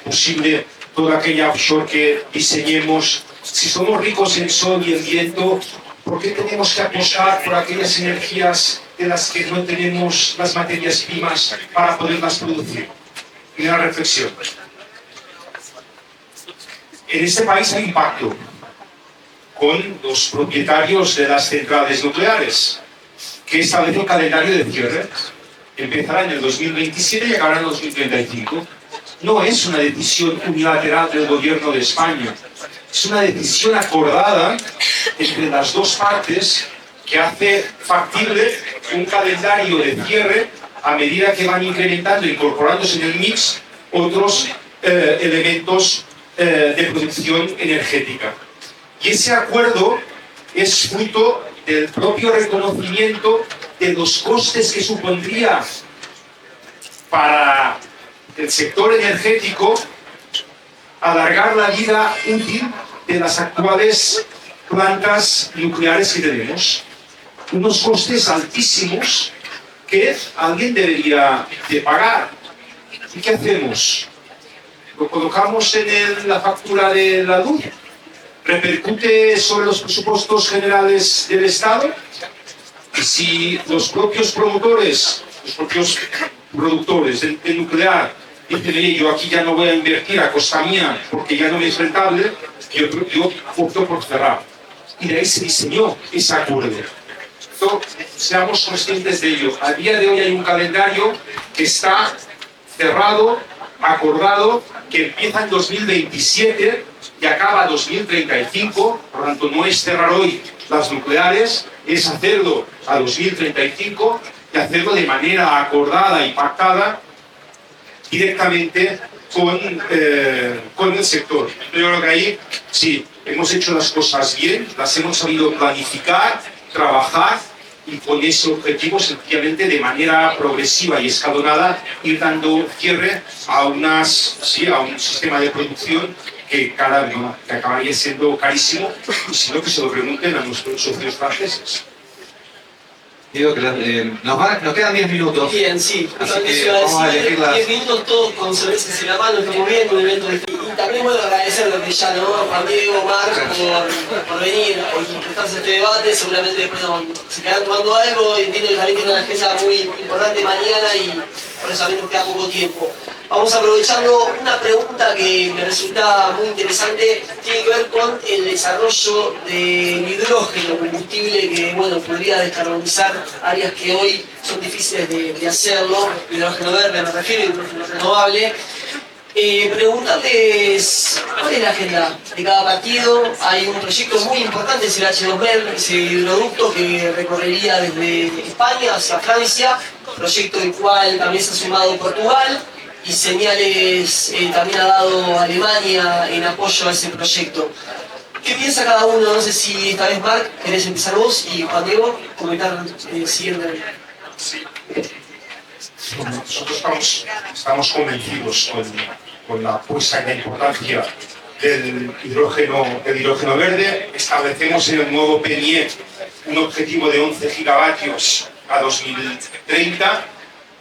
posible toda aquella offshore que diseñemos, si somos ricos en sol y en viento, ¿por qué tenemos que apostar por aquellas energías de las que no tenemos las materias primas para poderlas producir? Primera reflexión. En este país hay un pacto con los propietarios de las centrales nucleares, que establece un calendario de cierre. Empezará en el 2027 y acabará en el 2035. No es una decisión unilateral del gobierno de España, es una decisión acordada entre las dos partes que hace factible un calendario de cierre a medida que van incrementando e incorporándose en el mix otros elementos de producción energética. Y ese acuerdo es fruto del propio reconocimiento de los costes que supondría para el sector energético alargar la vida útil de las actuales plantas nucleares que tenemos. Unos costes altísimos que alguien debería de pagar. ¿Y qué hacemos? ¿Lo colocamos en la factura de la luz? ¿Repercute sobre los presupuestos generales del Estado? Y si los propios promotores, los propios productores de nuclear dicen, oye, yo aquí ya no voy a invertir a costa mía porque ya no me es rentable, yo opto por cerrar. Y de ahí se diseñó ese acuerdo. Seamos conscientes de ello. A día de hoy hay un calendario que está cerrado, acordado, que empieza en 2027 y acaba en 2035, por lo tanto no es cerrar hoy las nucleares, es hacerlo a 2035 y hacerlo de manera acordada y pactada directamente con el sector. Yo creo que ahí sí, hemos hecho las cosas bien, las hemos sabido planificar, trabajar y con ese objetivo sencillamente de manera progresiva y escalonada ir dando cierre a un sistema de producción que acabaría siendo carísimo, y si no que se lo pregunten a nuestros socios franceses. Digo que nos quedan 10 minutos. Bien, sí. Así que vamos a elegir las... 10 minutos todos con cervezas en la mano, estamos viendo un evento de... Y también bueno agradecerles que ya, ¿no? Juan Diego, Marc, por venir y prestarse a este debate. Seguramente después se quedarán tomando algo. Entiendo que también tiene una agenda muy importante mañana y por eso también nos queda poco tiempo. Vamos aprovechando una pregunta que me resulta muy interesante, tiene que ver con el desarrollo del hidrógeno, combustible que bueno, podría descarbonizar áreas que hoy son difíciles de hacerlo, hidrógeno verde me refiero, hidrógeno renovable. Preguntarles cuál es la agenda de cada partido. Hay un proyecto muy importante, es el H2MED, ese hidroducto que recorrería desde España hacia Francia, proyecto del cual también se ha sumado Portugal. Y señales también ha dado Alemania en apoyo a ese proyecto. ¿Qué piensa cada uno? No sé si esta vez Marc, querés empezar vos y Juan Diego, comentar siguiendo. Sí. Nosotros estamos convencidos con la puesta en la importancia del hidrógeno verde. Establecemos en el nuevo PNIE un objetivo de 11 gigavatios a 2030.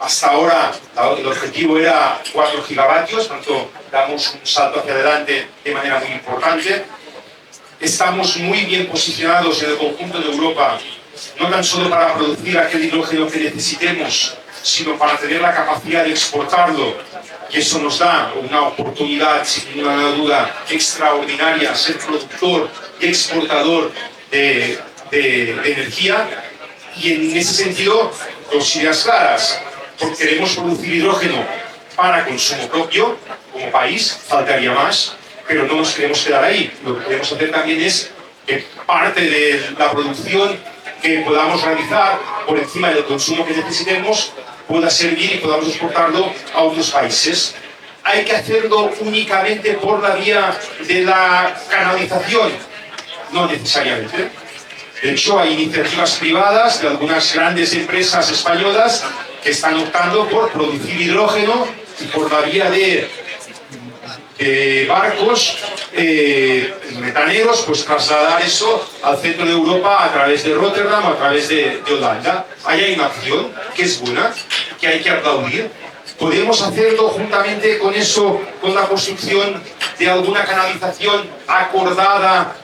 Hasta ahora el objetivo era 4 gigavatios, por lo tanto damos un salto hacia adelante de manera muy importante. Estamos muy bien posicionados en el conjunto de Europa, no tan solo para producir aquel hidrógeno que necesitemos, sino para tener la capacidad de exportarlo. Y eso nos da una oportunidad, sin ninguna duda, extraordinaria, ser productor y exportador de energía. Y en ese sentido, dos ideas claras. Porque queremos producir hidrógeno para consumo propio, como país, faltaría más, pero no nos queremos quedar ahí. Lo que queremos hacer también es que parte de la producción que podamos realizar por encima del consumo que necesitemos pueda servir y podamos exportarlo a otros países. ¿Hay que hacerlo únicamente por la vía de la canalización? No necesariamente. De hecho, hay iniciativas privadas de algunas grandes empresas españolas que están optando por producir hidrógeno y por la vía de barcos metaneros, pues trasladar eso al centro de Europa a través de Rotterdam, a través de Holanda. Ahí hay una acción que es buena, que hay que aplaudir. Podemos hacerlo juntamente con eso, con la construcción de alguna canalización acordada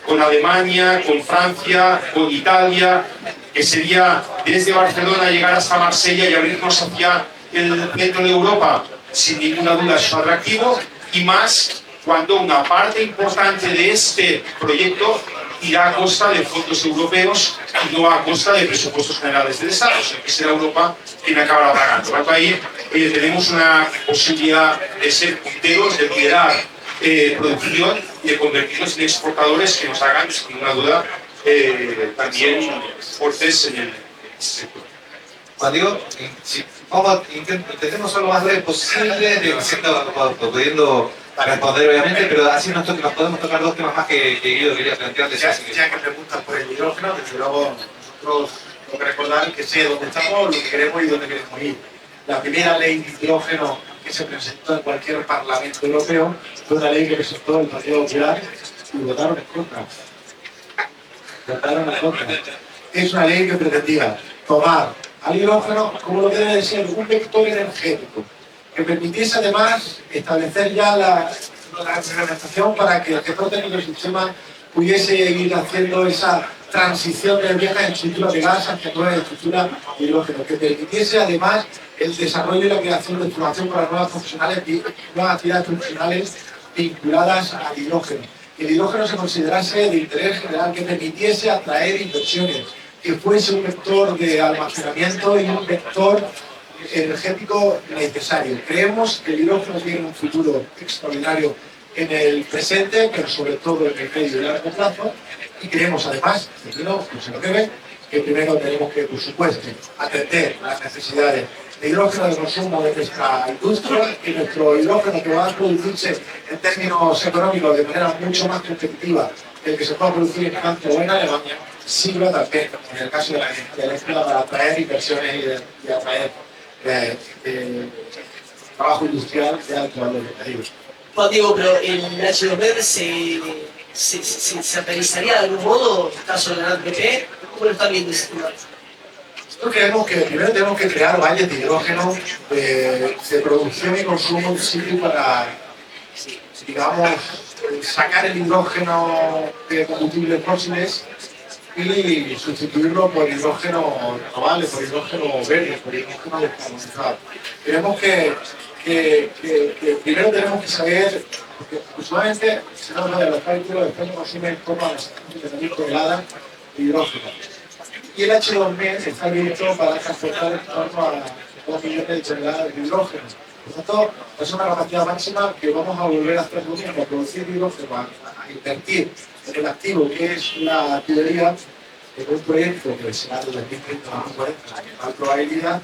con Alemania, con Francia, con Italia, que sería desde Barcelona llegar hasta Marsella y abrirnos hacia el centro de Europa. Sin ninguna duda es atractivo, y más cuando una parte importante de este proyecto irá a costa de fondos europeos y no a costa de presupuestos generales del Estado, o sea, que será Europa quien acabará pagando. Por lo tanto, ahí tenemos una posibilidad de ser punteros, de liderar producción y de convertirnos en exportadores que nos hagan, sin ninguna duda, también fuertes en el sector. Juan Diego, si intentemos ser lo más breve posible, pudiendo responder obviamente, pero así nos podemos tocar dos temas más que Guido quería plantearles. Ya que preguntas por el hidrógeno, desde luego nosotros tengo que recordar que sé dónde estamos, lo que queremos y dónde queremos ir. La primera ley de hidrógeno que se presentó en cualquier parlamento europeo fue una ley que presentó el Partido Popular y votaron en contra. Votaron en contra. Es una ley que pretendía tomar al hidrógeno como lo que debe de ser un vector energético, que permitiese además establecer ya la reglamentación para que el sector técnico del sistema pudiese ir haciendo esa transición de viejas estructuras de gas hacia nuevas estructuras de hidrógeno, que permitiese además el desarrollo y la creación de formación para nuevas actividades profesionales vinculadas al hidrógeno. Que el hidrógeno se considerase de interés general, que permitiese atraer inversiones, que fuese un vector de almacenamiento y un vector energético necesario. Creemos que el hidrógeno tiene un futuro extraordinario en el presente, pero sobre todo en el medio y largo plazo, y creemos además, que primero tenemos que, por supuesto, atender las necesidades de hidrógeno de consumo de nuestra industria, y nuestro hidrógeno que va a producirse en términos económicos de manera mucho más competitiva que el que se pueda producir en Francia o en Alemania, sirva también, en el caso de la energía eléctrica, para atraer inversiones y atraer trabajo industrial de alto valor añadido. Juan Diego, pero el H2 se realizaría de algún modo, en caso de la ANPP, ¿cómo lo están viendo ese tema? Nosotros creemos que primero tenemos que crear valles de hidrógeno de producción y consumo in situ para, digamos, sacar el hidrógeno de combustibles fósiles y sustituirlo por hidrógeno renovable, por hidrógeno verde, por hidrógeno descarbonizado. Creemos que primero tenemos que saber, porque aproximadamente, si no de los cálculos, el España consume en torno a las 70.000 toneladas de hidrógeno. Y el H2 está abierto para transportar en torno a 2 millones de toneladas de hidrógeno. Por lo tanto, es una capacidad máxima que vamos a volver a hacer lo mismo, a producir hidrógeno, a invertir en el activo que es la tubería, en un proyecto que será de 2030 a 2040, con probabilidad.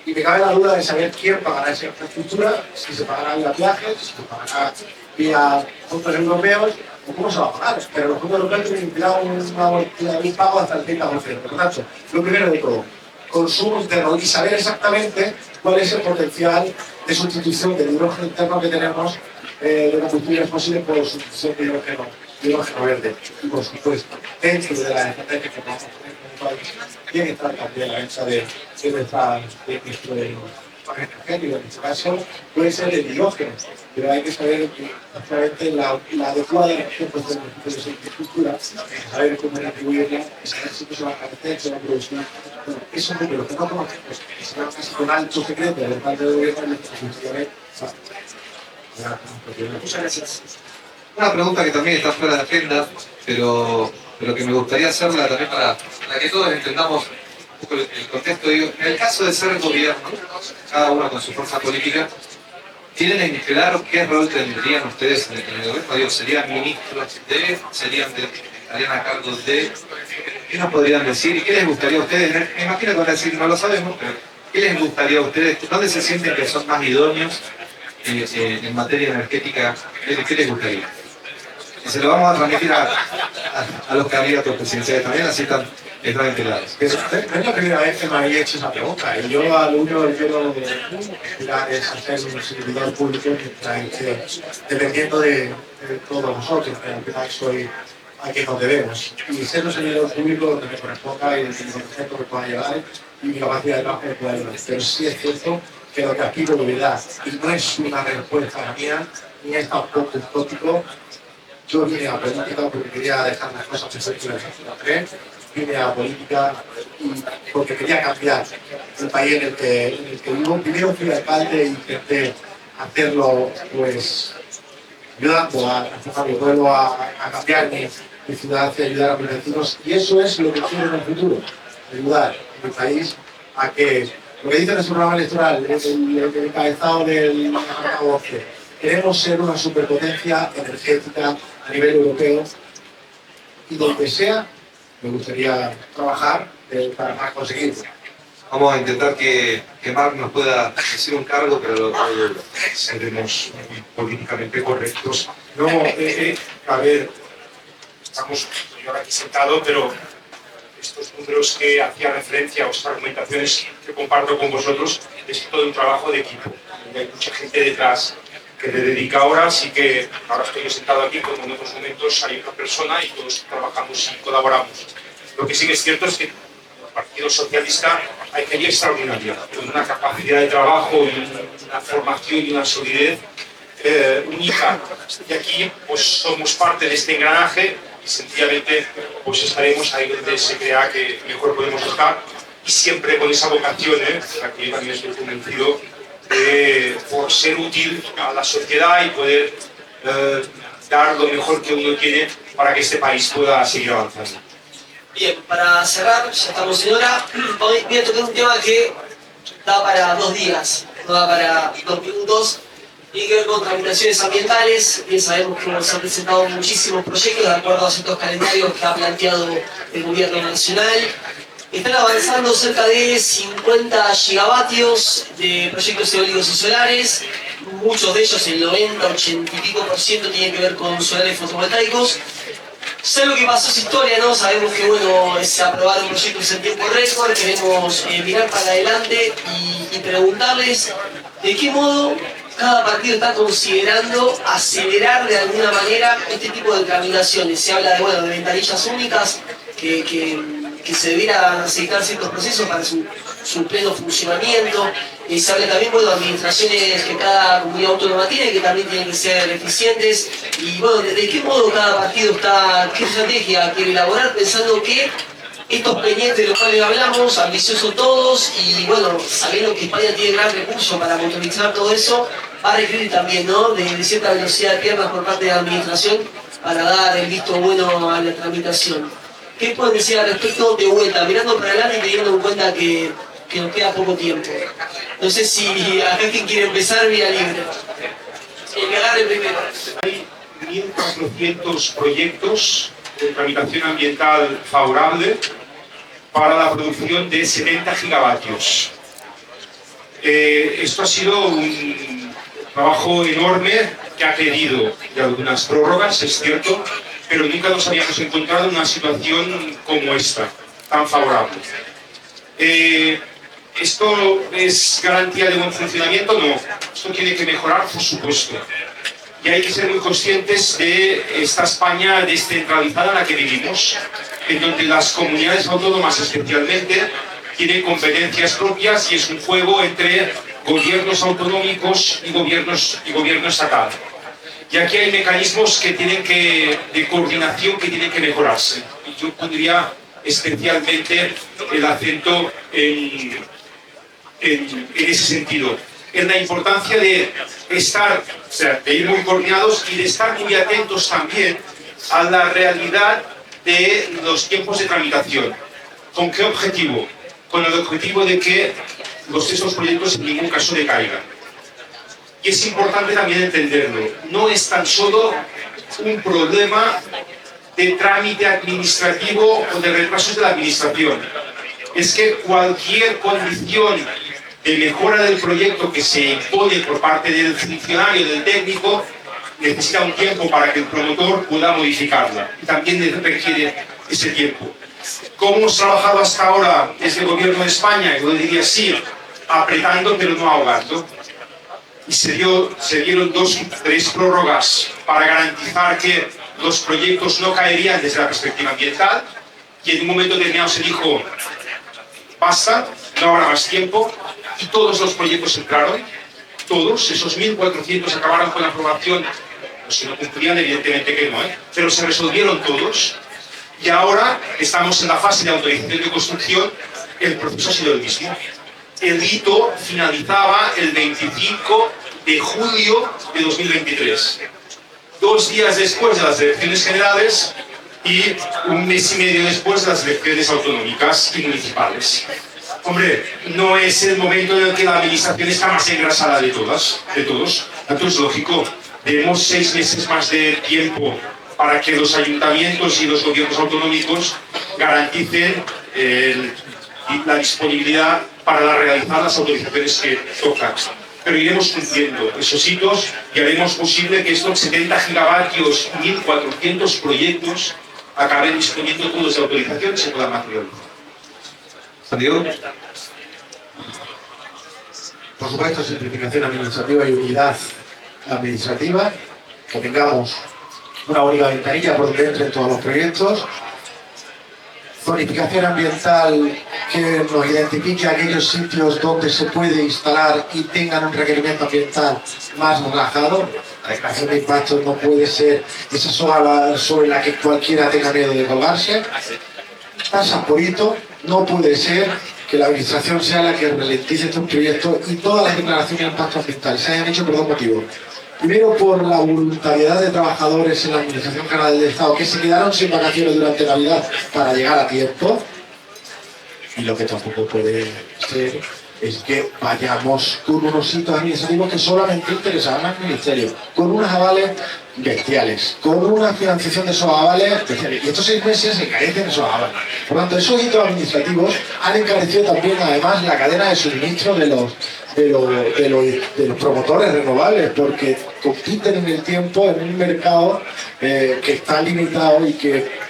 Y me cabe la duda de saber quién pagará esa infraestructura, si se pagará vía viajes, si se pagará vía fondos europeos, o cómo se va a pagar. Pero los fondos europeos tienen implantado un pago hasta el 30%. Por lo tanto, lo primero de todo, consumo interno y saber exactamente cuál es el potencial de sustitución del hidrógeno interno que tenemos de combustibles fósiles por sustitución de hidrógeno verde. Y por supuesto, dentro de las estrategias que vamos a tener como país, tiene que estar también la venta de nuestro energético. En este caso, puede ser el hidrógeno, pero hay que saber exactamente la adecuada elección de esa infraestructura, saber cómo retribuirla, saber si se va a carecer, se va a producir. Bueno, eso es lo que no conocemos, que se va casi con alto secreto de parte del gobierno de las instituciones. Muchas gracias. Una pregunta que también está fuera de agenda, pero que me gustaría hacerla también para que todos entendamos un poco el contexto. Digo, en el caso de ser gobierno, cada uno con su fuerza política, ¿tienen en claro qué rol tendrían ustedes en el gobierno? Digo, ¿serían ministros estarían a cargo de? ¿Qué nos podrían decir? ¿Y qué les gustaría a ustedes? Me imagino que van a decir, no lo sabemos, pero ¿qué les gustaría a ustedes? ¿Dónde se sienten que son más idóneos en materia energética? ¿Qué les gustaría? Y se lo vamos a transmitir a los candidatos presidenciales también, así están integrados. No es la primera vez que me había hecho esa pregunta. Y yo al único que quiero es hacer un servidor público dependiendo de todos nosotros, que al final soy a quien nos debemos. Y ser un servidor público donde me corresponda y el concepto que pueda llevar y mi capacidad de trabajo que pueda llevar. Pero sí es cierto que lo que aspiro es verdad. Y no es una respuesta mía, ni es tampoco utópico. Yo vine a política porque quería dejar las cosas perfectas en el vine a política y porque quería cambiar el país en el que vivo. Primero fui alcalde e intenté hacerlo, pues, ayudando a transformar mi pueblo, a cambiar mi ciudad y ayudar a mis vecinos. Y eso es lo que quiero en el futuro, ayudar a mi país a que, lo que dice nuestro programa electoral, el encabezado del apartado 12, queremos ser una superpotencia energética a nivel europeo y donde sea, me gustaría trabajar para conseguirlo. Vamos a intentar que Marc nos pueda decir un cargo, pero seremos muy políticamente correctos. No, a ver, estamos yo aquí sentado, pero estos números que hacía referencia a estas argumentaciones que comparto con vosotros es todo un trabajo de equipo. Hay mucha gente detrás que le dedica horas y que ahora estoy yo sentado aquí, como en otros momentos hay una persona y todos trabajamos y colaboramos. Lo que sí que es cierto es que el Partido Socialista hay gente extraordinaria, con una capacidad de trabajo y una formación y una solidez única. Y aquí pues somos parte de este engranaje y sencillamente pues estaremos ahí donde se crea que mejor podemos estar y siempre con esa vocación, la que yo también estoy convencido, por ser útil a la sociedad y poder dar lo mejor que uno tiene para que este país pueda seguir avanzando. Bien, para cerrar, ya estamos en hora, hoy voy a tocar un tema que da para 2 días, no da para 2 minutos, tiene que ver con tramitaciones ambientales. Bien sabemos que se han presentado muchísimos proyectos de acuerdo a ciertos calendarios que ha planteado el gobierno nacional. Están avanzando cerca de 50 gigavatios de proyectos eólicos y solares, muchos de ellos, el 90, 80 y pico %, tienen que ver con solares fotovoltaicos. Sé lo que pasó, es historia, ¿no? Sabemos que, bueno, se aprobaron proyectos en tiempo récord, queremos mirar para adelante y preguntarles de qué modo cada partido está considerando acelerar de alguna manera este tipo de tramitaciones. Se habla de, bueno, de ventanillas únicas que se debieran aceptar ciertos procesos para su pleno funcionamiento. Se habla también, bueno, de administraciones que cada comunidad autónoma tiene, que también tienen que ser eficientes. Y bueno, ¿de qué modo cada partido está, qué estrategia quiere elaborar, pensando que estos pendientes de los cuales hablamos, ambiciosos todos, y bueno, sabiendo que España tiene gran recurso para monitorizar todo eso, va a requerir también, ¿no?, de cierta velocidad de piernas por parte de la administración para dar el visto bueno a la tramitación. ¿Qué pueden decir al respecto de vuelta, mirando para adelante y teniendo en cuenta que nos queda poco tiempo? No sé si alguien quiere empezar, vía libre. El que agarre primero. Hay 1.400 proyectos de tramitación ambiental favorable para la producción de 70 gigavatios. Esto ha sido un trabajo enorme que ha pedido de algunas prórrogas, es cierto, pero nunca nos habíamos encontrado en una situación como esta, tan favorable. ¿Esto es garantía de buen funcionamiento? No. Esto tiene que mejorar, por supuesto. Y hay que ser muy conscientes de esta España descentralizada en la que vivimos, en donde las comunidades autónomas especialmente tienen competencias propias y es un juego entre gobiernos autonómicos y gobierno estatal. Y aquí hay mecanismos que de coordinación que tienen que mejorarse. Y yo pondría especialmente el acento en ese sentido, en la importancia de estar, o sea, de ir muy coordinados y de estar muy atentos también a la realidad de los tiempos de tramitación. ¿Con qué objetivo? Con el objetivo de que estos proyectos en ningún caso decaigan. Y es importante también entenderlo. No es tan solo un problema de trámite administrativo o de retrasos de la administración. Es que cualquier condición de mejora del proyecto que se impone por parte del funcionario, del técnico, necesita un tiempo para que el promotor pueda modificarla. Y también requiere ese tiempo. ¿Cómo hemos trabajado hasta ahora desde el Gobierno de España? Yo diría sí, apretando pero no ahogando. Y se dieron 2 o 3 prórrogas para garantizar que los proyectos no caerían desde la perspectiva ambiental. Y en un momento determinado se dijo, basta, no habrá más tiempo. Y todos los proyectos entraron, todos, esos 1.400 acabaron con la aprobación. Los que no cumplían, evidentemente que no, pero se resolvieron todos. Y ahora estamos en la fase de autorización de construcción, el proceso ha sido el mismo. El hito finalizaba el 25 de julio de 2023. 2 días después de las elecciones generales y 1 mes y medio después de las elecciones autonómicas y municipales. Hombre, no es el momento en el que la administración está más engrasada de todos. Entonces, es lógico, demos 6 meses más de tiempo para que los ayuntamientos y los gobiernos autonómicos garanticen la disponibilidad para realizar las autorizaciones que tocan. Pero iremos cumpliendo esos hitos y haremos posible que estos 70 gigavatios, 1.400 proyectos acaben disponiendo todos de autorización y se puedan materializar. Santiago. Por supuesto, simplificación administrativa y unidad administrativa, que tengamos una única ventanilla por donde entren todos los proyectos, zonificación ambiental que nos identifique aquellos sitios donde se puede instalar y tengan un requerimiento ambiental más relajado. La declaración de impacto no puede ser esa soga sobre la que cualquiera tenga miedo de colgarse. Tasas por hito, no puede ser que la administración sea la que ralentice estos proyectos y todas las declaraciones de impacto ambiental se hayan hecho por 2 motivos. Primero, por la voluntariedad de trabajadores en la Administración General del Estado que se quedaron sin vacaciones durante Navidad para llegar a tiempo. Y lo que tampoco puede ser es que vayamos con unos hitos administrativos que solamente interesaban al Ministerio, con unos avales bestiales, con una financiación de esos avales bestiales. Y estos 6 meses encarecen esos avales. Por lo tanto, esos hitos administrativos han encarecido también, además, la cadena de suministro de los promotores renovables, porque compiten en el tiempo en un mercado que está limitado y que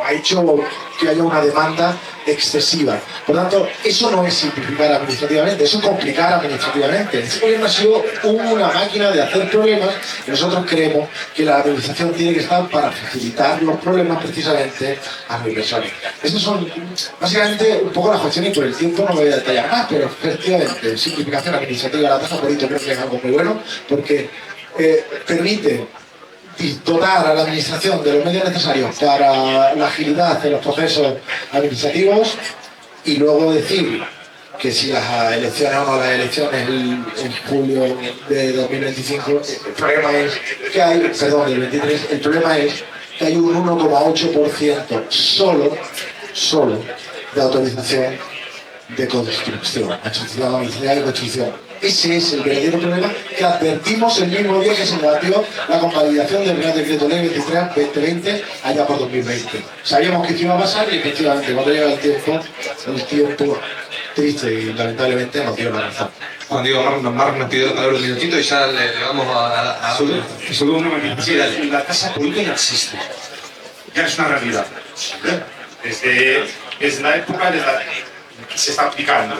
ha hecho que haya una demanda excesiva. Por lo tanto, eso no es simplificar administrativamente, eso es complicar administrativamente. Este gobierno ha sido una máquina de hacer problemas y nosotros creemos que la administración tiene que estar para facilitar los problemas precisamente a los inversores. Estas son básicamente un poco las cuestiones y por el tiempo no me voy a detallar más, pero efectivamente, simplificación administrativa, la tasa por hito creo que es algo muy bueno porque permite dotar a la administración de los medios necesarios para la agilidad de los procesos administrativos y luego decir que si las elecciones o no las elecciones en julio de 2025, el problema es que hay, perdón, del 23, el problema es que hay un 1,8% solo de autorización de construcción, autorización domiciliaria de construcción. Ese es el verdadero problema que advertimos el mismo día que se debatió la convalidación del Real Decreto Ley 23/2020 allá por 2020. Sabíamos que esto iba a pasar y efectivamente cuando llega el tiempo triste y lamentablemente nos dio la razón. Juan Diego, Marc nos pidió hablar un minutito y ya le vamos a... Solo una manera. Sí, dale. La tasa por hito ya existe. Ya es una realidad. Desde la época de la que se está aplicando.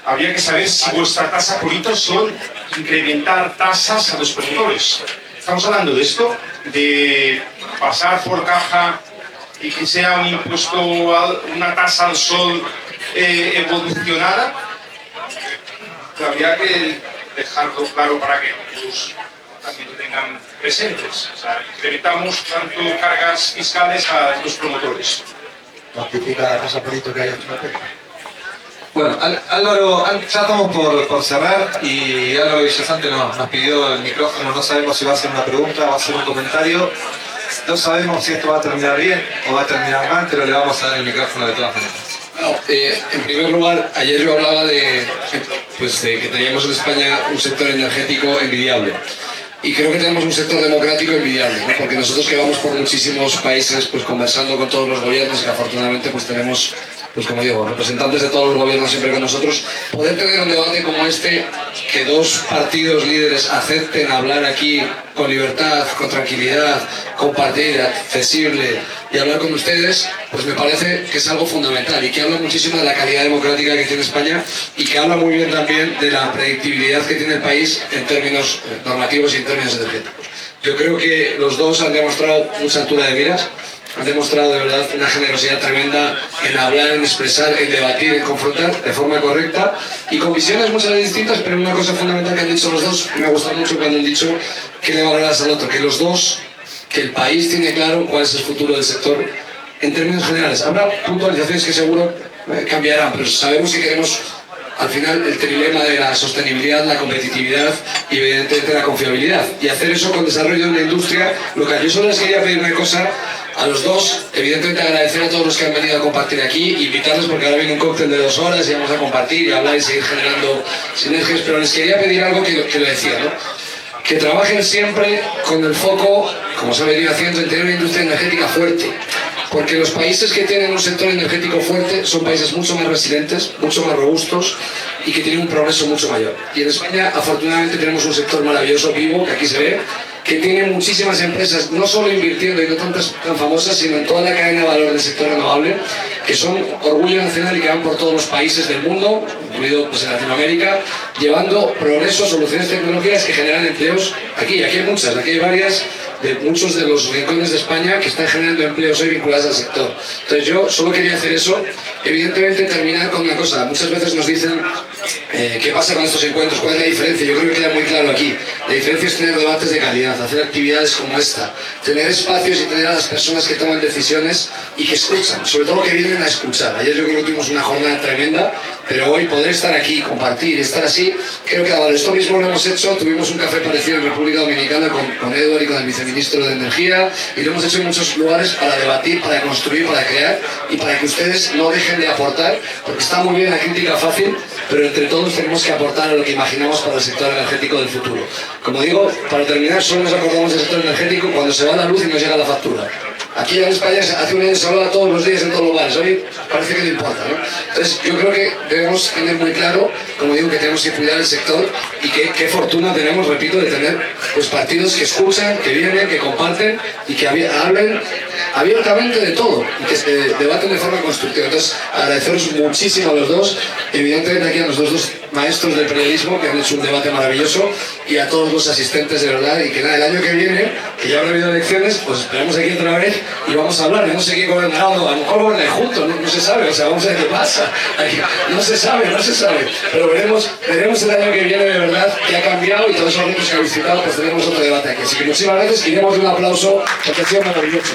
Habría que saber si vuestra tasa por hito son incrementar tasas a los promotores. Estamos hablando de esto, de pasar por caja y que sea un impuesto, una tasa al sol evolucionada. Habría que dejarlo claro para que todos también lo tengan presentes. O sea, incrementamos tanto cargas fiscales a los promotores. Cuantifica la tasa por hito que hay en la materia. Bueno, Álvaro, ya estamos por cerrar y Álvaro Villasante nos pidió el micrófono, no sabemos si va a hacer una pregunta o va a hacer un comentario, no sabemos si esto va a terminar bien o va a terminar mal, pero le vamos a dar el micrófono de todas maneras. No, en primer lugar, ayer yo hablaba de que teníamos en España un sector energético envidiable. Y creo que tenemos un sector democrático envidiable, ¿no? Porque nosotros que vamos por muchísimos países pues conversando con todos los gobiernos y que afortunadamente pues tenemos, pues como digo, representantes de todos los gobiernos siempre con nosotros, poder tener un debate como este, que 2 partidos líderes acepten hablar aquí con libertad, con tranquilidad, compartir, accesible y hablar con ustedes, pues me parece que es algo fundamental y que habla muchísimo de la calidad democrática que tiene España y que habla muy bien también de la predictibilidad que tiene el país en términos normativos y en términos energéticos. Yo creo que los dos han demostrado mucha altura de miras, han demostrado de verdad una generosidad tremenda en hablar, en expresar, en debatir, en confrontar de forma correcta y con visiones muchas veces distintas, pero una cosa fundamental que han dicho los dos, me ha gustado mucho cuando han dicho que le valoras al otro, que los dos, que el país tiene claro cuál es el futuro del sector en términos generales. Habrá puntualizaciones que seguro cambiarán, pero sabemos que queremos al final el trilema de la sostenibilidad, la competitividad y evidentemente la confiabilidad. Y hacer eso con desarrollo de una industria local. Yo solo les quería pedir una cosa a los dos, evidentemente agradecer a todos los que han venido a compartir aquí, invitarles porque ahora viene un cóctel de 2 horas y vamos a compartir y hablar y seguir generando sinergias, pero les quería pedir algo que lo decía, ¿no? Que trabajen siempre con el foco, como se ha venido haciendo, en tener una industria energética fuerte. Porque los países que tienen un sector energético fuerte son países mucho más resilientes, mucho más robustos y que tienen un progreso mucho mayor. Y en España, afortunadamente, tenemos un sector maravilloso, vivo, que aquí se ve, que tiene muchísimas empresas, no solo invirtiendo y no tantas tan famosas, sino en toda la cadena de valor del sector renovable, que son orgullo nacional y que van por todos los países del mundo, incluido pues, en Latinoamérica, llevando progreso, soluciones tecnológicas que generan empleos aquí. Aquí hay muchas, aquí hay varias de muchos de los rincones de España que están generando empleos hoy vinculados al sector. Entonces yo solo quería hacer eso, evidentemente terminar con una cosa. Muchas veces nos dicen qué pasa con estos encuentros, cuál es la diferencia. Yo creo que queda muy claro aquí. La diferencia es tener debates de calidad, hacer actividades como esta, tener espacios y tener a las personas que toman decisiones y que escuchan, sobre todo que vienen a escuchar. Ayer yo creo que tuvimos una jornada tremenda, pero hoy poder estar aquí, compartir, estar así, creo que vale. Esto mismo lo hemos hecho, tuvimos un café parecido en República Dominicana con Edward y con el viceministro de Energía y lo hemos hecho en muchos lugares para debatir, para construir, para crear y para que ustedes no dejen de aportar, porque está muy bien la crítica fácil, pero entre todos tenemos que aportar a lo que imaginamos para el sector energético del futuro. Como digo, para terminar, solo nos acordamos del sector energético cuando se va la luz y nos llega la factura. Aquí en España hace un año se hablaba todos los días en todos los bares, hoy parece que no importa, ¿no? Entonces yo creo que debemos tener muy claro, como digo, que tenemos que cuidar el sector y qué fortuna tenemos, repito, de tener pues, partidos que escuchan, que vienen, que comparten y que hablen abiertamente de todo y que se debaten de forma constructiva. Entonces agradeceros muchísimo a los dos, evidentemente aquí a los dos maestros del periodismo que han hecho un debate maravilloso y a todos los asistentes de verdad y que nada, el año que viene, que ya habrá habido elecciones, pues esperemos aquí otra vez y vamos a hablar. Yo no sé quién gobernará, a lo mejor gobernará juntos, no se sabe, o sea, vamos a ver qué pasa. No se sabe, pero veremos el año que viene de verdad qué ha cambiado y todos esos grupos que han visitado, pues tenemos otro debate aquí. Así que muchísimas gracias y demos un aplauso porque ha sido maravilloso.